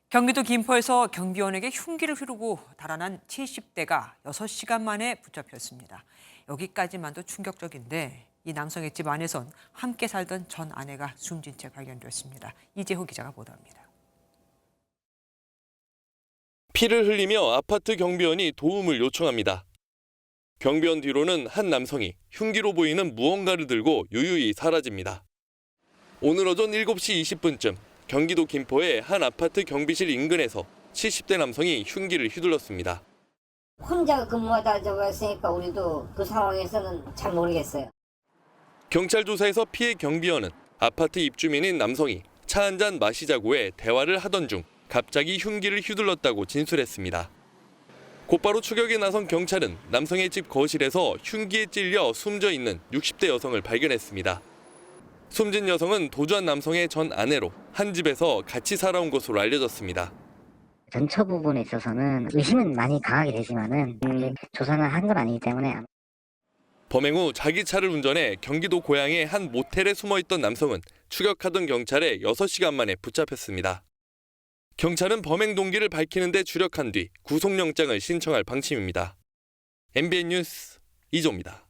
경기도 김포에서 경비원에게 흉기를 휘두르고 달아난 70대가 6시간 만에 붙잡혔습니다. 여기까지만도 충격적인데 이 남성의 집 안에선 함께 살던 전 아내가 숨진 채 발견됐습니다. 이재호 기자가 보도합니다. 피를 흘리며 아파트 경비원이 도움을 요청합니다. 경비원 뒤로는 한 남성이 흉기로 보이는 무언가를 들고 유유히 사라집니다. 오늘 오전 7시 20분쯤 경기도 김포의 한 아파트 경비실 인근에서 70대 남성이 흉기를 휘둘렀습니다. 혼자 근무하다 저거 했으니까 우리도 그 상황에서는 잘 모르겠어요. 경찰 조사에서 피해 경비원은 아파트 입주민인 남성이 차 한잔 마시자고에 대화를 하던 중 갑자기 흉기를 휘둘렀다고 진술했습니다. 곧바로 추격에 나선 경찰은 남성의 집 거실에서 흉기에 찔려 숨져 있는 60대 여성을 발견했습니다. 숨진 여성은 도주한 남성의 전 아내로 한 집에서 같이 살아온 것으로 알려졌습니다. 전처 부분에 있어서는 의심은 많이 강하게 되지만은 조사는 한 건 아니기 때문에 범행 후 자기 차를 운전해 경기도 고양의 한 모텔에 숨어있던 남성은 추격하던 경찰에 6시간 만에 붙잡혔습니다. 경찰은 범행 동기를 밝히는 데 주력한 뒤 구속영장을 신청할 방침입니다. MBN 뉴스 이조입니다.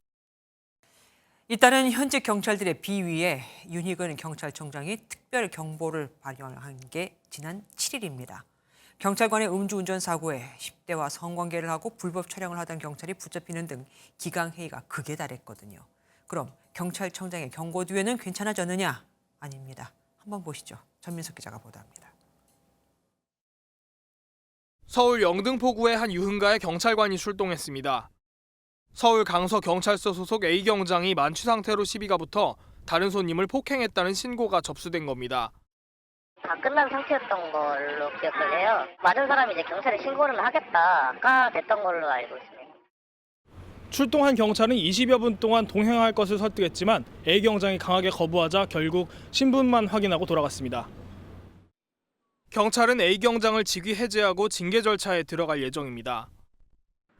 잇따른 현직 경찰들의 비위에 윤희근 경찰청장이 특별 경보를 발령한 게 지난 7일입니다. 경찰관의 음주운전 사고에 10대와 성관계를 하고 불법 촬영을 하던 경찰이 붙잡히는 등 기강회의가 극에 달했거든요. 그럼 경찰청장의 경고 뒤에는 괜찮아졌느냐? 아닙니다. 한번 보시죠. 전민석 기자가 보도합니다. 서울 영등포구의 한 유흥가에 경찰관이 출동했습니다. 서울 강서경찰서 소속 A경장이 만취 상태로 시비가 붙어 다른 손님을 폭행했다는 신고가 접수된 겁니다. 다 끝난 상태였던 걸로 기억을 해요. 맞은 사람이 이제 경찰에 신고를 하겠다가 됐던 걸로 알고 있습니다. 출동한 경찰은 20여 분 동안 동행할 것을 설득했지만 A경장이 강하게 거부하자 결국 신분만 확인하고 돌아갔습니다. 경찰은 A경장을 직위 해제하고 징계 절차에 들어갈 예정입니다.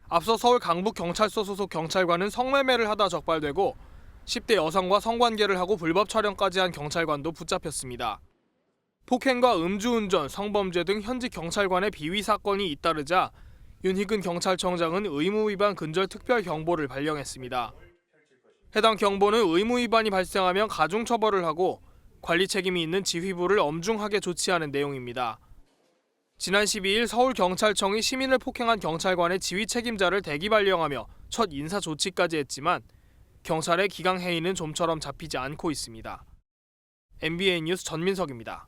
앞서 서울 강북경찰서 소속 경찰관은 성매매를 하다 적발되고 10대 여성과 성관계를 하고 불법 촬영까지 한 경찰관도 붙잡혔습니다. 폭행과 음주운전, 성범죄 등 현직 경찰관의 비위 사건이 잇따르자 윤희근 경찰청장은 의무위반 근절 특별 경보를 발령했습니다. 해당 경보는 의무위반이 발생하면 가중처벌을 하고 관리 책임이 있는 지휘부를 엄중하게 조치하는 내용입니다. 지난 12일 서울경찰청이 시민을 폭행한 경찰관의 지휘 책임자를 대기 발령하며 첫 인사 조치까지 했지만 경찰의 기강회의는 좀처럼 잡히지 않고 있습니다. MBN 뉴스 전민석입니다.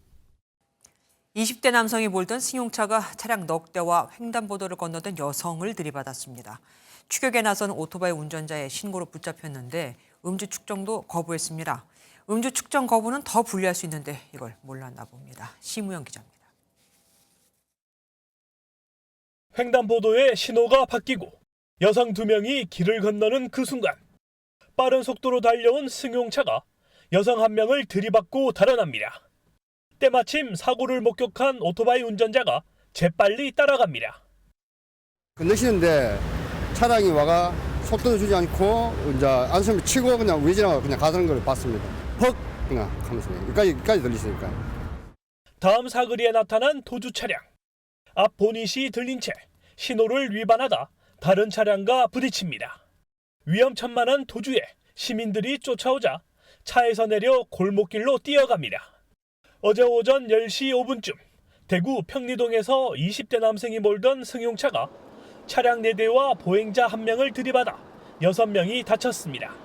20대 남성이 몰던 승용차가 차량 넉 대와 횡단보도를 건너던 여성을 들이받았습니다. 추격에 나선 오토바이 운전자의 신고로 붙잡혔는데 음주 측정도 거부했습니다. 음주 측정 거부는 더 불리할 수 있는데 이걸 몰랐나 봅니다. 심우영 기자입니다. 횡단보도에 신호가 바뀌고 여성 2명이 길을 건너는 그 순간 빠른 속도로 달려온 승용차가 여성 1명을 들이받고 달아납니다. 때마침 사고를 목격한 오토바이 운전자가 재빨리 따라갑니다. 건너시는데 차량이 와가 속도를 주지 않고 이제 안심을 치고 그냥 우회전하고 그냥 가는 걸 봤습니다. 퍽 그냥 하면서 여기까지 들리시니까. 다음 사거리에 나타난 도주 차량. 앞 보닛이 들린 채 신호를 위반하다 다른 차량과 부딪힙니다. 위험천만한 도주에 시민들이 쫓아오자 차에서 내려 골목길로 뛰어갑니다. 어제 오전 10시 5분쯤 대구 평리동에서 20대 남성이 몰던 승용차가 차량 4대와 보행자 1명을 들이받아 6명이 다쳤습니다.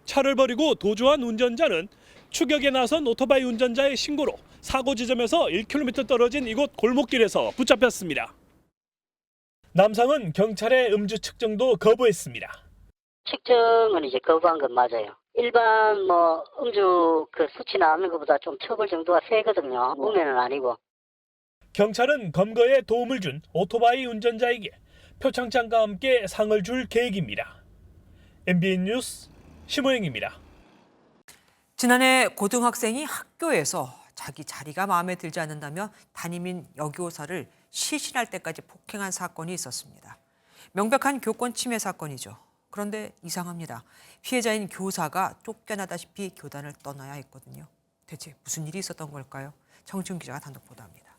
차를 버리고 도주한 운전자는 추격에 나선 오토바이 운전자의 신고로 사고 지점에서 1km 떨어진 이곳 골목길에서 붙잡혔습니다. 남성은 경찰의 음주 측정도 거부했습니다. 측정은 이제 거부한 건 맞아요. 일반 음주 수치 나오는 것보다 좀 처벌 정도가 세거든요. 무면은 아니고. 경찰은 검거에 도움을 준 오토바이 운전자에게 표창장과 함께 상을 줄 계획입니다. MBN 뉴스 심호영입니다. 지난해 고등학생이 학교에서 자기 자리가 마음에 들지 않는다며 담임인 여교사를 시신할 때까지 폭행한 사건이 있었습니다. 명백한 교권 침해 사건이죠. 그런데 이상합니다. 피해자인 교사가 쫓겨나다시피 교단을 떠나야 했거든요. 대체 무슨 일이 있었던 걸까요? 정치훈 기자가 단독 보도합니다.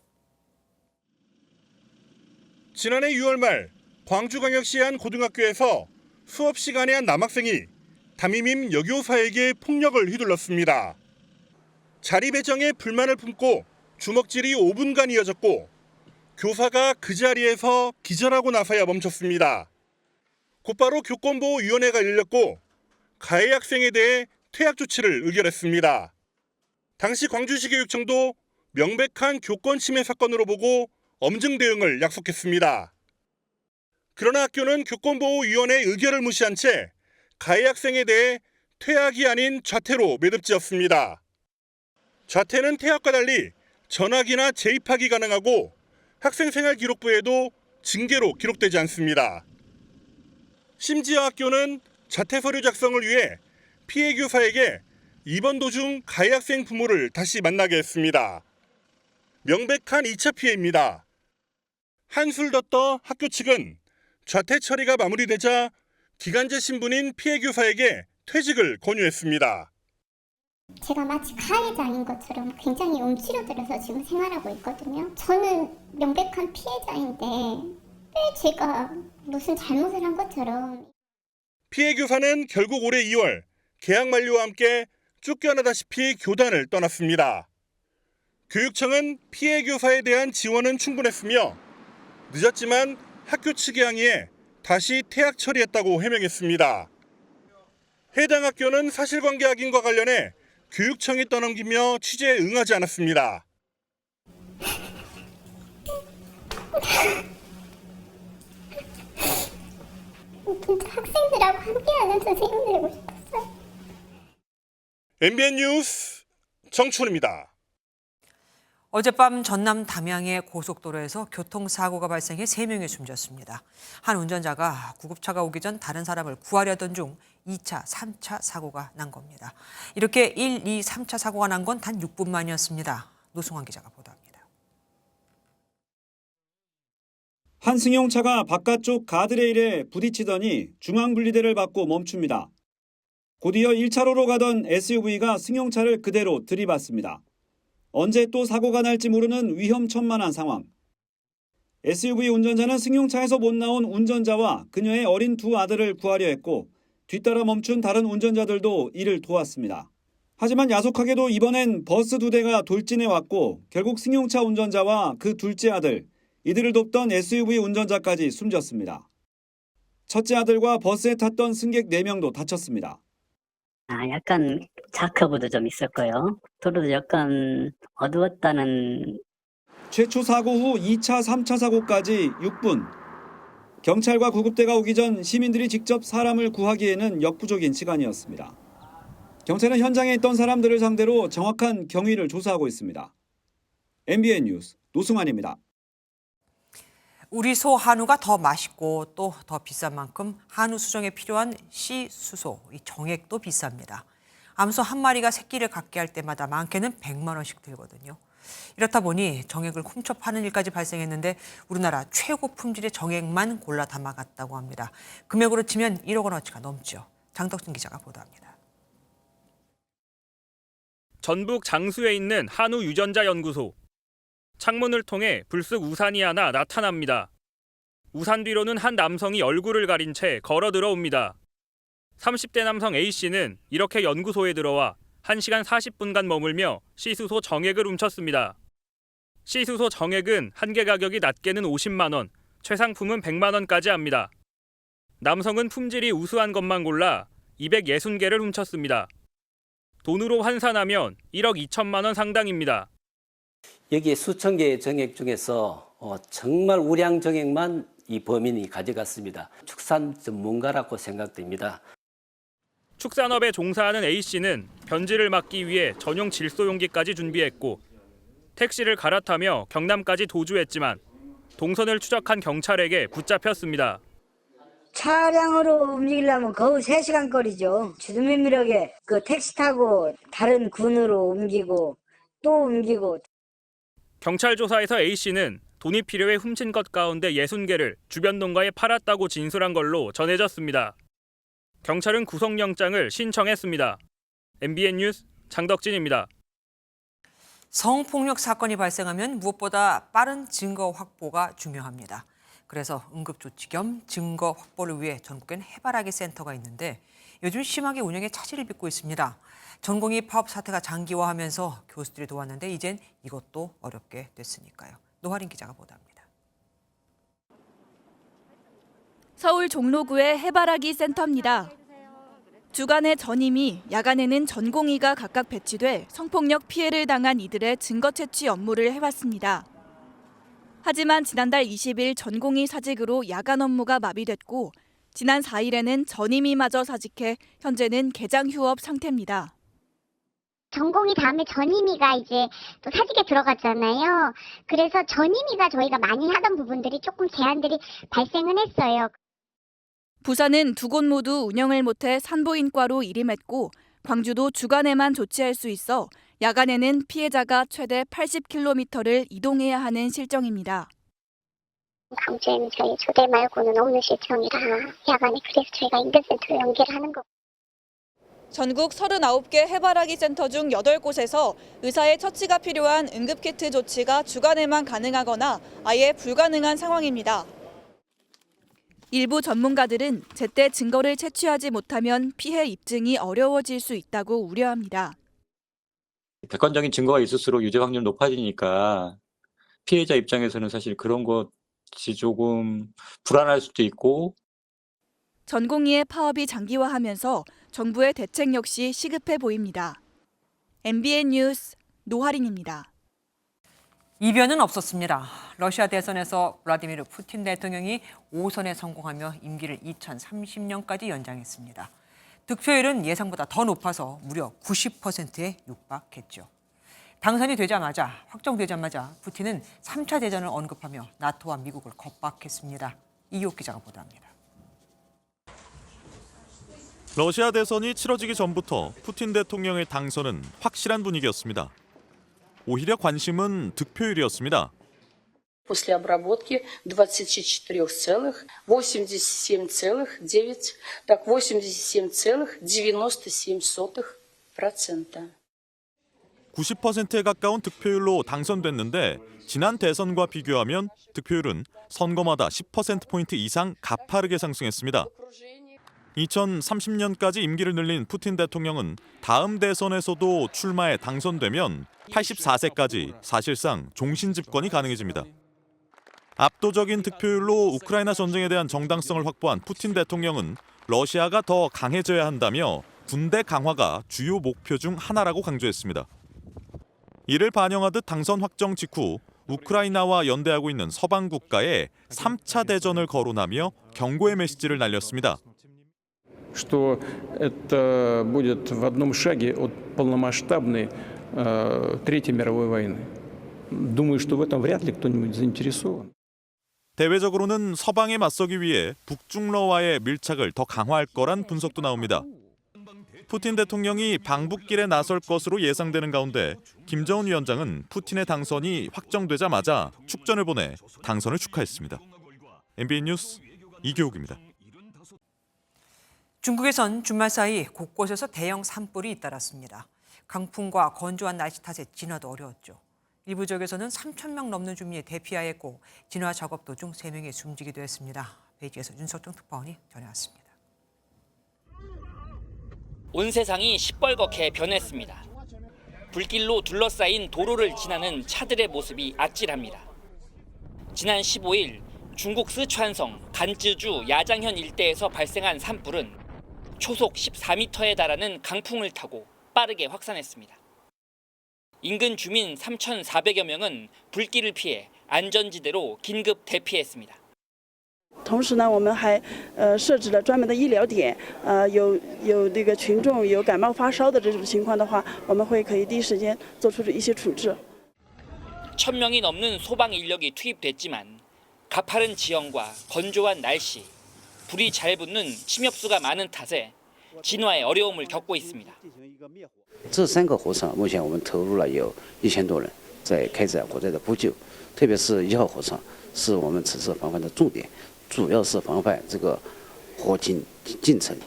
지난해 6월 말 광주광역시 한 고등학교에서 수업 시간에 한 남학생이 담임인 여교사에게 폭력을 휘둘렀습니다. 자리 배정에 불만을 품고 주먹질이 5분간 이어졌고 교사가 그 자리에서 기절하고 나서야 멈췄습니다. 곧바로 교권보호위원회가 열렸고 가해 학생에 대해 퇴학 조치를 의결했습니다. 당시 광주시 교육청도 명백한 교권 침해 사건으로 보고 엄중 대응을 약속했습니다. 그러나 학교는 교권보호위원회 의결을 무시한 채 가해 학생에 대해 퇴학이 아닌 자퇴로 매듭지었습니다. 자퇴는 퇴학과 달리 전학이나 재입학이 가능하고 학생생활기록부에도 징계로 기록되지 않습니다. 심지어 학교는 자퇴 서류 작성을 위해 피해 교사에게 이번 도중 가해 학생 부모를 다시 만나게 했습니다. 명백한 2차 피해입니다. 한술 더 떠 학교 측은 자퇴 처리가 마무리되자 기간제 신분인 피해 교사에게 퇴직을 권유했습니다. 제가 마치 가해자인 것처럼 굉장히 움츠러들어서 지금 생활하고 있거든요. 저는 명백한 피해자인데 왜 제가 무슨 잘못을 한 것처럼. 피해 교사는 결국 올해 2월 계약 만료와 함께 쫓겨나다시피 교단을 떠났습니다. 교육청은 피해 교사에 대한 지원은 충분했으며 늦었지만 학교 측의 항의에 다시 퇴학 처리했다고 해명했습니다. 해당 학교는 사실관계 확인과 관련해 교육청이 떠넘기며 취재에 응하지 않았습니다. 진짜 학생들하고 함께하는 선생님 되고 싶었어요. MBN 뉴스 정춘입니다. 어젯밤 전남 담양의 고속도로에서 교통사고가 발생해 3명이 숨졌습니다. 한 운전자가 구급차가 오기 전 다른 사람을 구하려던 중 2차, 3차 사고가 난 겁니다. 이렇게 1, 2, 3차 사고가 난 건 단 6분 만이었습니다. 노승환 기자가 보도합니다. 한 승용차가 바깥쪽 가드레일에 부딪히더니 중앙분리대를 받고 멈춥니다. 곧이어 1차로로 가던 SUV가 승용차를 그대로 들이받습니다. 언제 또 사고가 날지 모르는 위험천만한 상황. SUV 운전자는 승용차에서 못 나온 운전자와 그녀의 어린 두 아들을 구하려 했고 뒤따라 멈춘 다른 운전자들도 이를 도왔습니다. 하지만 야속하게도 이번엔 버스 2대가 돌진해 왔고 결국 승용차 운전자와 그 둘째 아들, 이들을 돕던 SUV 운전자까지 숨졌습니다. 첫째 아들과 버스에 탔던 승객 4명도 다쳤습니다. 약간 자커브도 좀 있었고요. 도로도 약간 어두웠다는. 최초 사고 후 2차, 3차 사고까지 6분. 경찰과 구급대가 오기 전 시민들이 직접 사람을 구하기에는 역부족인 시간이었습니다. 경찰은 현장에 있던 사람들을 상대로 정확한 경위를 조사하고 있습니다. MBN 뉴스 노승환입니다. 우리 소 한우가 더 맛있고 또 더 비싼 만큼 한우 수정에 필요한 씨수소, 이 정액도 비쌉니다. 암소 한 마리가 새끼를 갖게 할 때마다 많게는 100만 원씩 들거든요. 이렇다 보니 정액을 훔쳐 파는 일까지 발생했는데 우리나라 최고 품질의 정액만 골라 담아갔다고 합니다. 금액으로 치면 1억 원어치가 넘죠. 장덕진 기자가 보도합니다. 전북 장수에 있는 한우 유전자 연구소. 창문을 통해 불쑥 우산이 하나 나타납니다. 우산 뒤로는 한 남성이 얼굴을 가린 채 걸어 들어옵니다. 30대 남성 A씨는 이렇게 연구소에 들어와 1시간 40분간 머물며 씨수소 정액을 훔쳤습니다. 씨수소 정액은 한 개 가격이 낮게는 50만 원, 최상품은 100만 원까지 합니다. 남성은 품질이 우수한 것만 골라 260개를 훔쳤습니다. 돈으로 환산하면 1억 2천만 원 상당입니다. 여기에 수천 개의 정액 중에서 정말 우량 정액만 이 범인이 가져갔습니다. 축산 전문가라고 생각됩니다. 축산업에 종사하는 A씨는 변질을 막기 위해 전용 질소 용기까지 준비했고 택시를 갈아타며 경남까지 도주했지만 동선을 추적한 경찰에게 붙잡혔습니다. 차량으로 움직이려면 거의 3시간 거리죠. 주둔면밀하게 그 택시 타고 다른 군으로 옮기고 또 옮기고. 경찰 조사에서 A씨는 돈이 필요해 훔친 것 가운데 60개를 주변 농가에 팔았다고 진술한 걸로 전해졌습니다. 경찰은 구속영장을 신청했습니다. MBN 뉴스 장덕진입니다. 성폭력 사건이 발생하면 무엇보다 빠른 증거 확보가 중요합니다. 그래서 응급조치 겸 증거 확보를 위해 전국엔 해바라기 센터가 있는데 요즘 심하게 운영에 차질을 빚고 있습니다. 전공의 파업 사태가 장기화하면서 교수들이 도왔는데 이젠 이것도 어렵게 됐으니까요. 노하린 기자가 보도합니다. 서울 종로구의 해바라기 센터입니다. 주간에 전임이, 야간에는 전공의가 각각 배치돼 성폭력 피해를 당한 이들의 증거 채취 업무를 해왔습니다. 하지만 지난달 20일 전공의 사직으로 야간 업무가 마비됐고 지난 4일에는 전임이마저 사직해 현재는 개장 휴업 상태입니다. 전공이 다음에 전임이가 이제 또 사직에 들어갔잖아요. 그래서 전임이가 저희가 많이 하던 부분들이 조금 제한들이 발생은 했어요. 부산은 두 곳 모두 운영을 못해 산부인과로 일임했고 광주도 주간에만 조치할 수 있어 야간에는 피해자가 최대 80km를 이동해야 하는 실정입니다. 광주에는 저희 조대 말고는 없는 시청이라 야간에 그래서 저희가 인근센터로 연계를 하는 거. 전국 39개 해바라기 센터 중 8곳에서 의사의 처치가 필요한 응급키트 조치가 주간에만 가능하거나 아예 불가능한 상황입니다. 일부 전문가들은 제때 증거를 채취하지 못하면 피해 입증이 어려워질 수 있다고 우려합니다. 객관적인 증거가 있을수록 유죄 확률이 높아지니까 피해자 입장에서는 사실 그런 것이 조금 불안할 수도 있고. 전공의의 파업이 장기화하면서 정부의 대책 역시 시급해 보입니다. MBN 뉴스 노하린입니다. 이변은 없었습니다. 러시아 대선에서 블라디미르 푸틴 대통령이 5선에 성공하며 임기를 2030년까지 연장했습니다. 득표율은 예상보다 더 높아서 무려 90%에 육박했죠. 당선이 되자마자 확정되자마자 푸틴은 3차 대전을 언급하며 나토와 미국을 겁박했습니다. 이기옥 기자가 보도합니다. 러시아 대선이 치러지기 전부터 푸틴 대통령의 당선은 확실한 분위기였습니다. 오히려 관심은 득표율이었습니다. После обработки 24,87,87,9, так 87,97%. 90%에 가까운 득표율로 당선됐는데 지난 대선과 비교하면 득표율은 선거마다 10%포인트 이상 가파르게 상승했습니다. 2030년까지 임기를 늘린 푸틴 대통령은 다음 대선에서도 출마해 당선되면 84세까지 사실상 종신 집권이 가능해집니다. 압도적인 득표율로 우크라이나 전쟁에 대한 정당성을 확보한 푸틴 대통령은 러시아가 더 강해져야 한다며 군대 강화가 주요 목표 중 하나라고 강조했습니다. 이를 반영하듯 당선 확정 직후 우크라이나와 연대하고 있는 서방 국가에 3차 대전을 거론하며 경고의 메시지를 날렸습니다. что это будет в одном шаге от полномасштабной Третьей мировой войны. Думаю, что в этом вряд ли кто-нибудь заинтересован. 대외적으로는 서방에 맞서기 위해 북중러와의 밀착을 더 강화할 거란 분석도 나옵니다. 푸틴 대통령이 방북길에 나설 것으로 예상되는 가운데 김정은 위원장은 푸틴의 당선이 확정되자마자 축전을 보내 당선을 축하했습니다. MBN 뉴스 이교욱입니다. 중국에선 주말 사이 곳곳에서 대형 산불이 잇따랐습니다. 강풍과 건조한 날씨 탓에 진화도 어려웠죠. 일부 지역에서는 3,000명 넘는 주민이 대피하였고 진화 작업 도중 3명이 숨지기도 했습니다. 베이징에서 윤석정 특파원이 전해왔습니다. 온 세상이 시뻘겋게 변했습니다. 불길로 둘러싸인 도로를 지나는 차들의 모습이 아찔합니다. 지난 15일 중국 스촨성 간쯔주 야장현 일대에서 발생한 산불은 초속 14m에 달하는 강풍을 타고 빠르게 확산했습니다. 인근 주민 3,400여 명은 불길을 피해 안전지대로 긴급 대피했습니다. 同时呢，我们还设置了专门的医疗点，有这个群众有感冒发烧的这种情况的话，我们会可以第一时间做出一些处置。 1,000명이 넘는 소방 인력이 투입됐지만 가파른 지형과 건조한 날씨, 불이 잘 붙는 침엽수가 많은 탓에 진화에 어려움을 겪고 있습니다. 这3个火场目前我们投入了有1000多人在开展火灾的补救，特别是1号火场是我们此次防范的重点，主要是防范这个火警进程。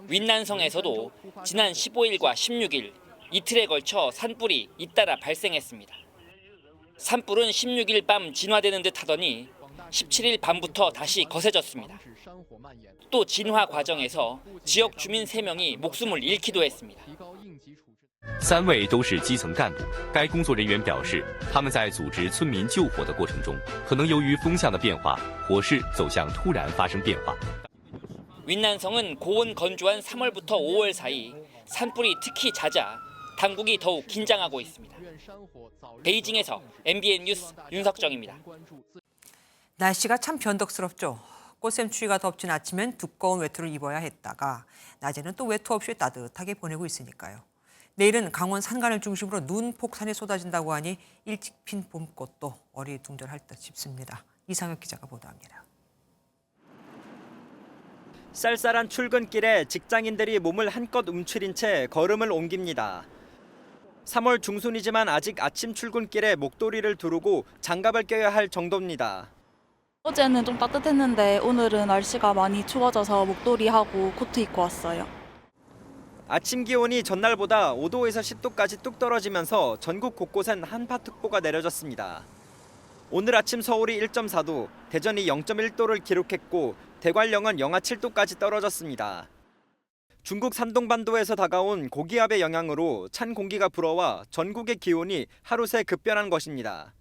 윈난성에서도 지난 15일과 16일 이틀에 걸쳐 산불이 잇따라 발생했습니다. 산불은 16일 밤 진화되는 듯 하더니 17일 밤부터 다시 거세졌습니다. 또 진화 과정에서 지역 주민 3명이 목숨을 잃기도 했습니다. 3位都是基层干部。该工作人员表示，他们在组织村民救火的过程中，可能由于风向的变化，火势走向突然发生变化。 윈난성은 고온 건조한 3월부터 5월 사이 산불이 특히 잦아 당국이 더욱 긴장하고 있습니다. 베이징에서 MBN 뉴스 윤석정입니다. 날씨가 참 변덕스럽죠. 꽃샘추위가 덮친 아침엔 두꺼운 외투를 입어야 했다가 낮에는 또 외투 없이 따뜻하게 보내고 있으니까요. 내일은 강원 산간을 중심으로 눈 폭탄이 쏟아진다고 하니 일찍 핀 봄꽃도 어리둥절할 듯 싶습니다. 이상혁 기자가 보도합니다. 쌀쌀한 출근길에 직장인들이 몸을 한껏 움츠린 채 걸음을 옮깁니다. 3월 중순이지만 아직 아침 출근길에 목도리를 두르고 장갑을 껴야 할 정도입니다. 어제는 좀 따뜻했는데 오늘은 날씨가 많이 추워져서 목도리하고 코트 입고 왔어요. 아침 기온이 전날보다 5도에서 10도까지 뚝 떨어지면서 전국 곳곳엔 한파특보가 내려졌습니다. 오늘 아침 서울이 1.4도, 대전이 0.1도를 기록했고 대관령은 영하 7도까지 떨어졌습니다. 중국 산동반도에서 다가온 고기압의 영향으로 찬 공기가 불어와 전국의 기온이 하루 새 급변한 것입니다.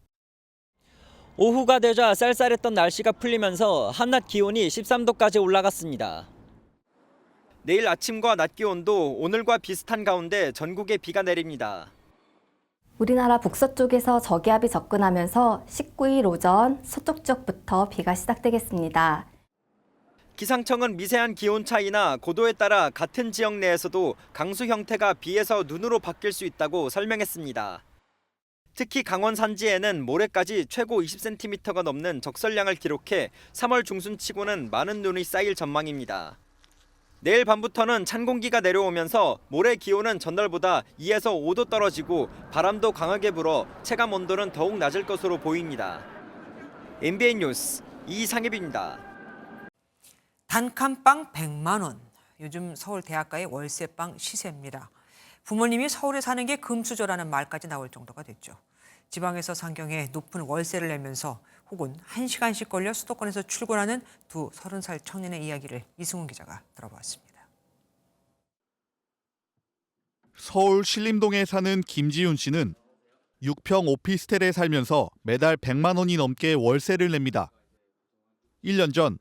오후가 되자 쌀쌀했던 날씨가 풀리면서 한낮 기온이 13도까지 올라갔습니다. 내일 아침과 낮 기온도 오늘과 비슷한 가운데 전국에 비가 내립니다. 우리나라 북서쪽에서 저기압이 접근하면서 19일 오전 서쪽 지역부터 비가 시작되겠습니다. 기상청은 미세한 기온 차이나 고도에 따라 같은 지역 내에서도 강수 형태가 비에서 눈으로 바뀔 수 있다고 설명했습니다. 특히 강원 산지에는 모레까지 최고 20cm가 넘는 적설량을 기록해 3월 중순치고는 많은 눈이 쌓일 전망입니다. 내일 밤부터는 찬 공기가 내려오면서 모레 기온은 전날보다 2에서 5도 떨어지고 바람도 강하게 불어 체감 온도는 더욱 낮을 것으로 보입니다. MBN 뉴스 이상엽입니다. 단칸방 100만 원. 요즘 서울 대학가의 월세방 시세입니다. 부모님이 서울에 사는 게 금수저라는 말까지 나올 정도가 됐죠. 지방에서 상경해 높은 월세를 내면서 혹은 1시간씩 걸려 수도권에서 출근하는 두 30살 청년의 이야기를 이승훈 기자가 들어봤습니다. 서울 신림동에 사는 김지윤 씨는 6평 오피스텔에 살면서 매달 100만 원이 넘게 월세를 냅니다. 1년 전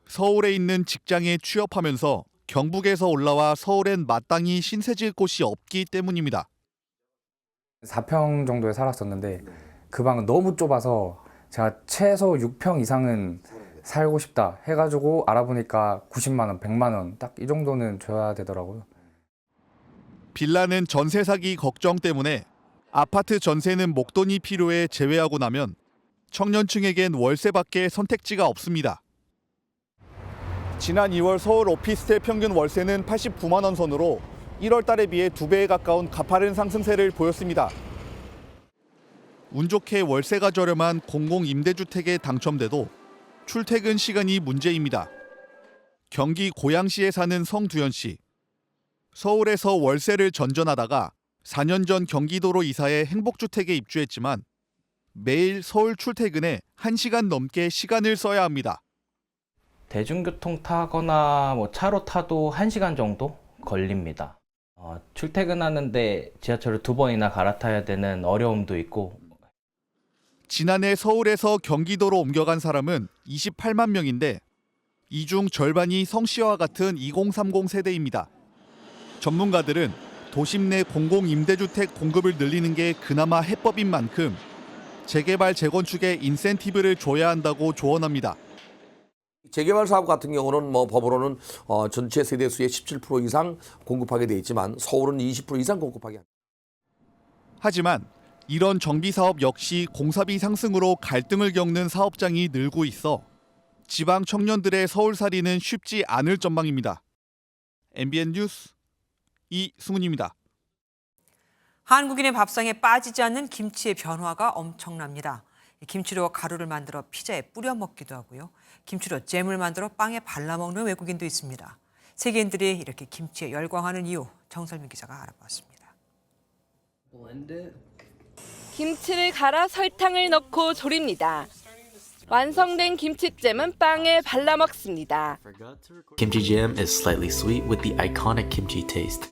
서울에 있는 직장에 취업하면서 경북에서 올라와 서울엔 마땅히 신세 질 곳이 없기 때문입니다. 4평 정도에 살았었는데 그 방은 너무 좁아서 제가 최소 6평 이상은 살고 싶다 해가지고 알아보니까 90만 원, 100만 원 딱 이 정도는 줘야 되더라고요. 빌라는 전세 사기 걱정 때문에 아파트 전세는 목돈이 필요해 제외하고 나면 청년층에겐 월세밖에 선택지가 없습니다. 지난 2월 서울 오피스텔 평균 월세는 89만 원 선으로 1월 달에 비해 2배에 가까운 가파른 상승세를 보였습니다. 운 좋게 월세가 저렴한 공공임대주택에 당첨돼도 출퇴근 시간이 문제입니다. 경기 고양시에 사는 성두현 씨. 서울에서 월세를 전전하다가 4년 전 경기도로 이사해 행복주택에 입주했지만 매일 서울 출퇴근에 1시간 넘게 시간을 써야 합니다. 대중교통 타거나 차로 타도 1시간 정도 걸립니다. 출퇴근하는데 지하철을 2번이나 갈아타야 되는 어려움도 있고. 지난해 서울에서 경기도로 옮겨간 사람은 28만 명인데 이 중 절반이 성 씨와 같은 2030 세대입니다. 전문가들은 도심 내 공공임대주택 공급을 늘리는 게 그나마 해법인 만큼 재개발, 재건축에 인센티브를 줘야 한다고 조언합니다. 재개발 사업 같은 경우는 법으로는 전체 세대수의 17% 이상 공급하게 돼 있지만 서울은 20% 이상 공급하게 합니다. 하지만 이런 정비 사업 역시 공사비 상승으로 갈등을 겪는 사업장이 늘고 있어 지방 청년들의 서울살이는 쉽지 않을 전망입니다. MBN 뉴스 이승훈입니다. 한국인의 밥상에 빠지지 않는 김치의 변화가 엄청납니다. 김치로 가루를 만들어 피자에 뿌려 먹기도 하고요. 김치로 잼을 만들어 빵에 발라 먹는 외국인도 있습니다. 세계인들이 이렇게 김치에 열광하는 이유, 정설민 기자가 알아봤습니다. 김치를 갈아 설탕을 넣고 졸입니다. 완성된 김치잼은 빵에 발라 먹습니다. Kimchi jam is slightly sweet with the iconic kimchi taste.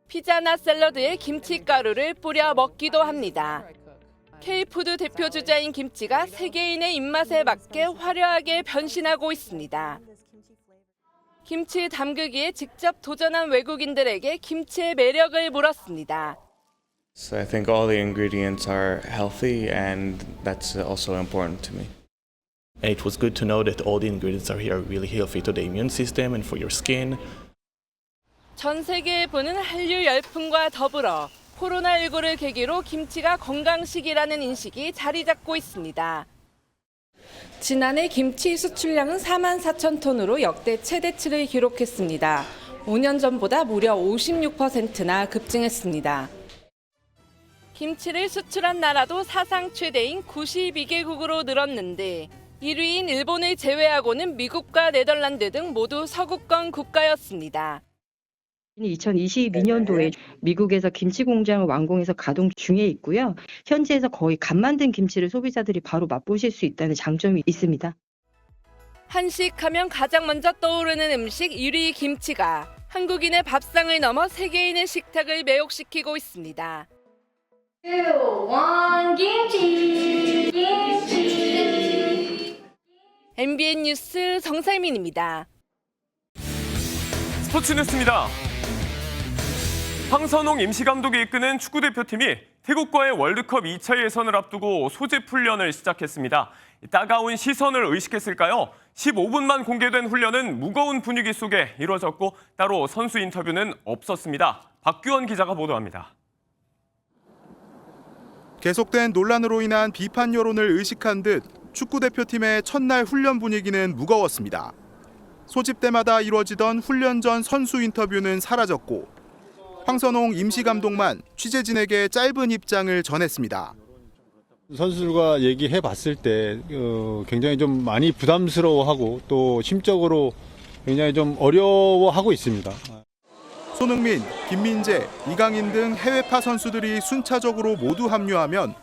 피자나 샐러드에 김치가루를 뿌려 먹기도 합니다. K푸드 대표 주자인 김치가 세계인의 입맛에 맞게 화려하게 변신하고 있습니다. 김치 담그기에 직접 도전한 외국인들에게 김치의 매력을 물었습니다. So I think all the ingredients are healthy and that's also important to me. It was good to know that all the ingredients are here really healthy to the immune system and for your skin. 전 세계에 부는 한류 열풍과 더불어 코로나19를 계기로 김치가 건강식이라는 인식이 자리 잡고 있습니다. 지난해 김치 수출량은 4만 4천 톤으로 역대 최대치를 기록했습니다. 5년 전보다 무려 56%나 급증했습니다. 김치를 수출한 나라도 사상 최대인 92개국으로 늘었는데 1위인 일본을 제외하고는 미국과 네덜란드 등 모두 서구권 국가였습니다. 2022년도에 미국에서 김치 공장을 완공해서 가동 중에 있고요. 현지에서 거의 갓 만든 김치를 소비자들이 바로 맛보실 수 있다는 장점이 있습니다. 한식하면 가장 먼저 떠오르는 음식 1위 김치가 한국인의 밥상을 넘어 세계인의 식탁을 매혹시키고 있습니다. MBN 뉴스 정살민입니다. 스포츠 뉴스입니다. 황선홍 임시감독이 이끄는 축구대표팀이 태국과의 월드컵 2차 예선을 앞두고 소집 훈련을 시작했습니다. 따가운 시선을 의식했을까요? 15분만 공개된 훈련은 무거운 분위기 속에 이루어졌고 따로 선수 인터뷰는 없었습니다. 박규원 기자가 보도합니다. 계속된 논란으로 인한 비판 여론을 의식한 듯 축구대표팀의 첫날 훈련 분위기는 무거웠습니다. 소집 때마다 이루어지던 훈련 전 선수 인터뷰는 사라졌고 황선홍 임시감독만 취재진에게 짧은 입장을 전했습니다. 선수들과 얘기해봤을 때 굉장히 좀 많이 부담스러워하고 또 심적으로 굉장히 좀 어려워하고 있습니다. 손흥민, 김민재, 이강인 등 해외파 선수들이 순차적으로 모두 합류하면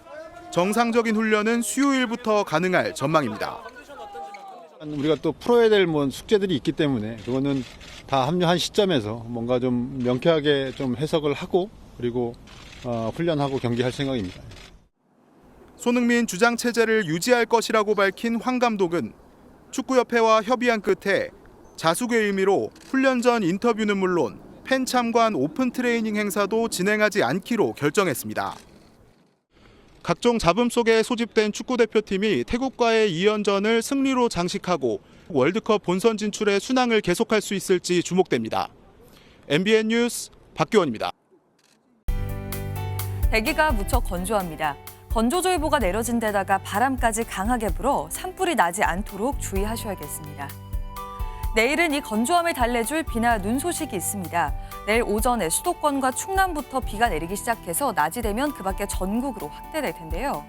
정상적인 훈련은 수요일부터 가능할 전망입니다. 우리가 또 풀어야 될 숙제들이 있기 때문에 그거는 다 합류한 시점에서 뭔가 좀 명쾌하게 좀 해석을 하고 그리고 훈련하고 경기할 생각입니다. 손흥민 주장 체제를 유지할 것이라고 밝힌 황 감독은 축구협회와 협의한 끝에 자숙의 의미로 훈련 전 인터뷰는 물론 팬 참관 오픈 트레이닝 행사도 진행하지 않기로 결정했습니다. 각종 잡음 속에 소집된 축구대표팀이 태국과의 2연전을 승리로 장식하고 월드컵 본선 진출의 순항을 계속할 수 있을지 주목됩니다. MBN 뉴스 박규원입니다. 대기가 무척 건조합니다. 건조주의보가 내려진 데다가 바람까지 강하게 불어 산불이 나지 않도록 주의하셔야겠습니다. 내일은 이 건조함을 달래줄 비나 눈 소식이 있습니다. 내일 오전에 수도권과 충남부터 비가 내리기 시작해서 낮이 되면 그 밖에 전국으로 확대될 텐데요.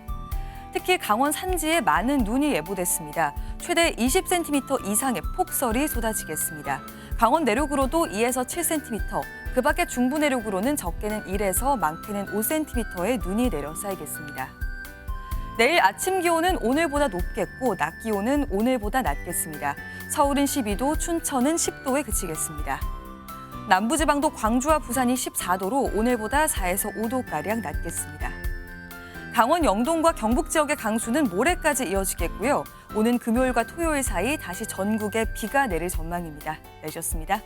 특히 강원 산지에 많은 눈이 예보됐습니다. 최대 20cm 이상의 폭설이 쏟아지겠습니다. 강원 내륙으로도 2에서 7cm, 그 밖에 중부 내륙으로는 적게는 1에서 많게는 5cm의 눈이 내려 쌓이겠습니다. 내일 아침 기온은 오늘보다 높겠고 낮 기온은 오늘보다 낮겠습니다. 서울은 12도, 춘천은 10도에 그치겠습니다. 남부지방도 광주와 부산이 14도로 오늘보다 4에서 5도가량 낮겠습니다. 강원 영동과 경북 지역의 강수는 모레까지 이어지겠고요. 오는 금요일과 토요일 사이 다시 전국에 비가 내릴 전망입니다. 내셨습니다.